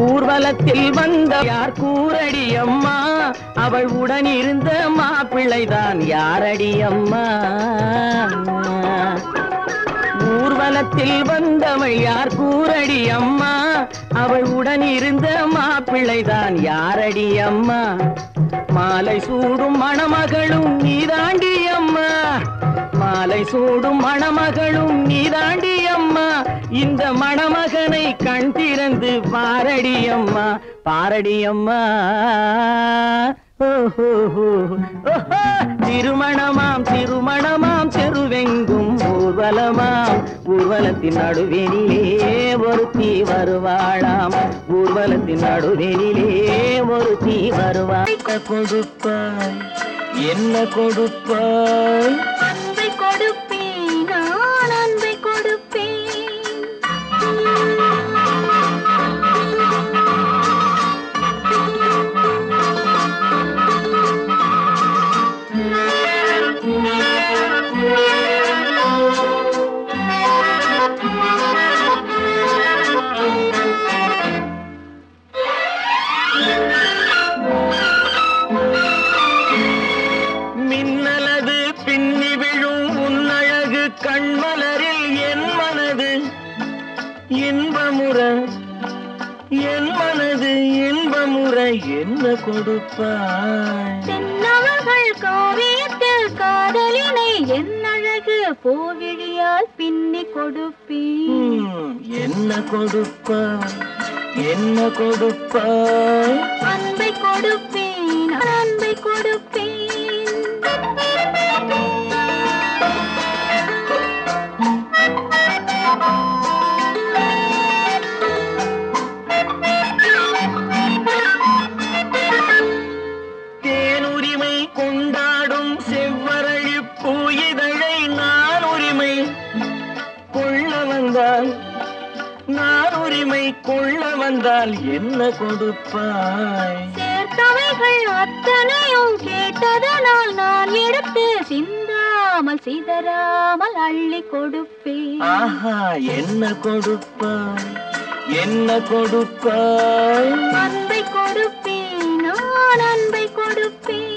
C: ஊர்வலத்தில் வந்த யார் கூரடி அம்மா அவள் உடன் இருந்த மாப்பிள்ளைதான் யாரடி அம்மா ஊர்வல மனத்தில் வந்தவள் யார் கூரடி அம்மா, அவள் உடன் இருந்த மாப்பிள்ளைதான் யாரடி அம்மா, மாலை சூடும் மணமகளும் நீதாண்டி அம்மா, மாலை சூடும் மணமகளும் நீதாண்டி அம்மா, இந்த மணமகனை கண் திறந்து பாரடி அம்மா, பாரடி அம்மா. திருமணமாம் திருமணமாம் தெருவெங்கும் ஊர்வலமாம், ஊர்வலத்தின் நடுவெனிலே ஒருத்தி வருவாளாம், ஊர்வலத்தின் நடுவெனிலே ஒருத்தி வருவாள். கொடுப்பாய் என்ன கொடுப்பாய்?
B: அன்பை கொடுப்பேன், நான் அன்பை கொடுப்பேன்.
C: மின்னலது பின்னி விழும் உன்னழகு கண்மலரில் என் மனது இன்பமுற, என் மனது இன்பமுற என்ன கொடுப்பாய்?
B: தென்னவர்கள் காவியத்தில் காதலினை என் அழகு பூவிழியால் பின்னி கொடுப்பேன்.
C: என்ன கொடுப்பாய்? என்ன கொடுப்பாய்?
B: அன்பை கொடுப்பேன், அன்பை கொடுப்பேன்.
C: தேனுரிமை கொண்டாடும் செவ்வரளி பூயிதழை நான் உரிமை கொள்ள வந்தால், நான் உரிமை கொள்ள வந்தால் என்ன கொடுப்பாய்?
B: சேர்த்தவைகள் அத்தனையும் கேட்டதனால் நான் எடுத்து சிந்தாமல் சிதறாமல் அள்ளி கொடுப்பேன்.
C: ஆஹா, என்ன கொடுப்பாய்? என்ன கொடுப்பாய்?
B: அன்பை கொடுப்பேன், நான் அன்பை கொடுப்பேன்.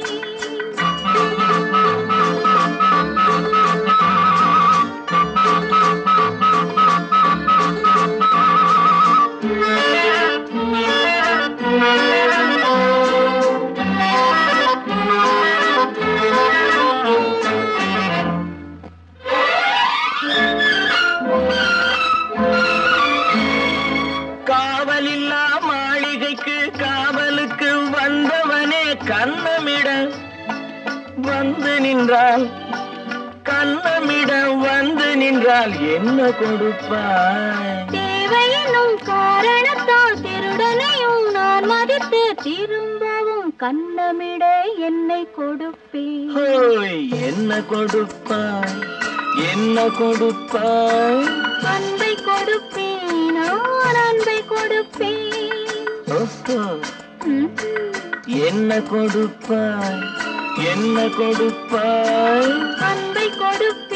C: காவலில்லா மாளிகைக்கு காவலுக்கு வந்தவனே கண்ணமிட வந்து நின்றால், கண்ணமிட வந்து நின்றால் என்ன கொடுப்பாய்?
B: தேவையெனும் காரணத்தால் திருடனையும் நான் மதித்து திரும்பவும் கண்ணமிட என்னை கொடுப்பேன்.
C: ஹோய், என்ன கொடுப்பாய்? என்ன கொடுப்பாய்?
B: அன்பை கொடுப்பேன், நான் அன்பை கொடுப்பேன்.
C: ஓஹோ, என்ன கொடுப்பாய்? என்ன கொடுப்பாய்?
B: அன்பை கொடுப்பேன்.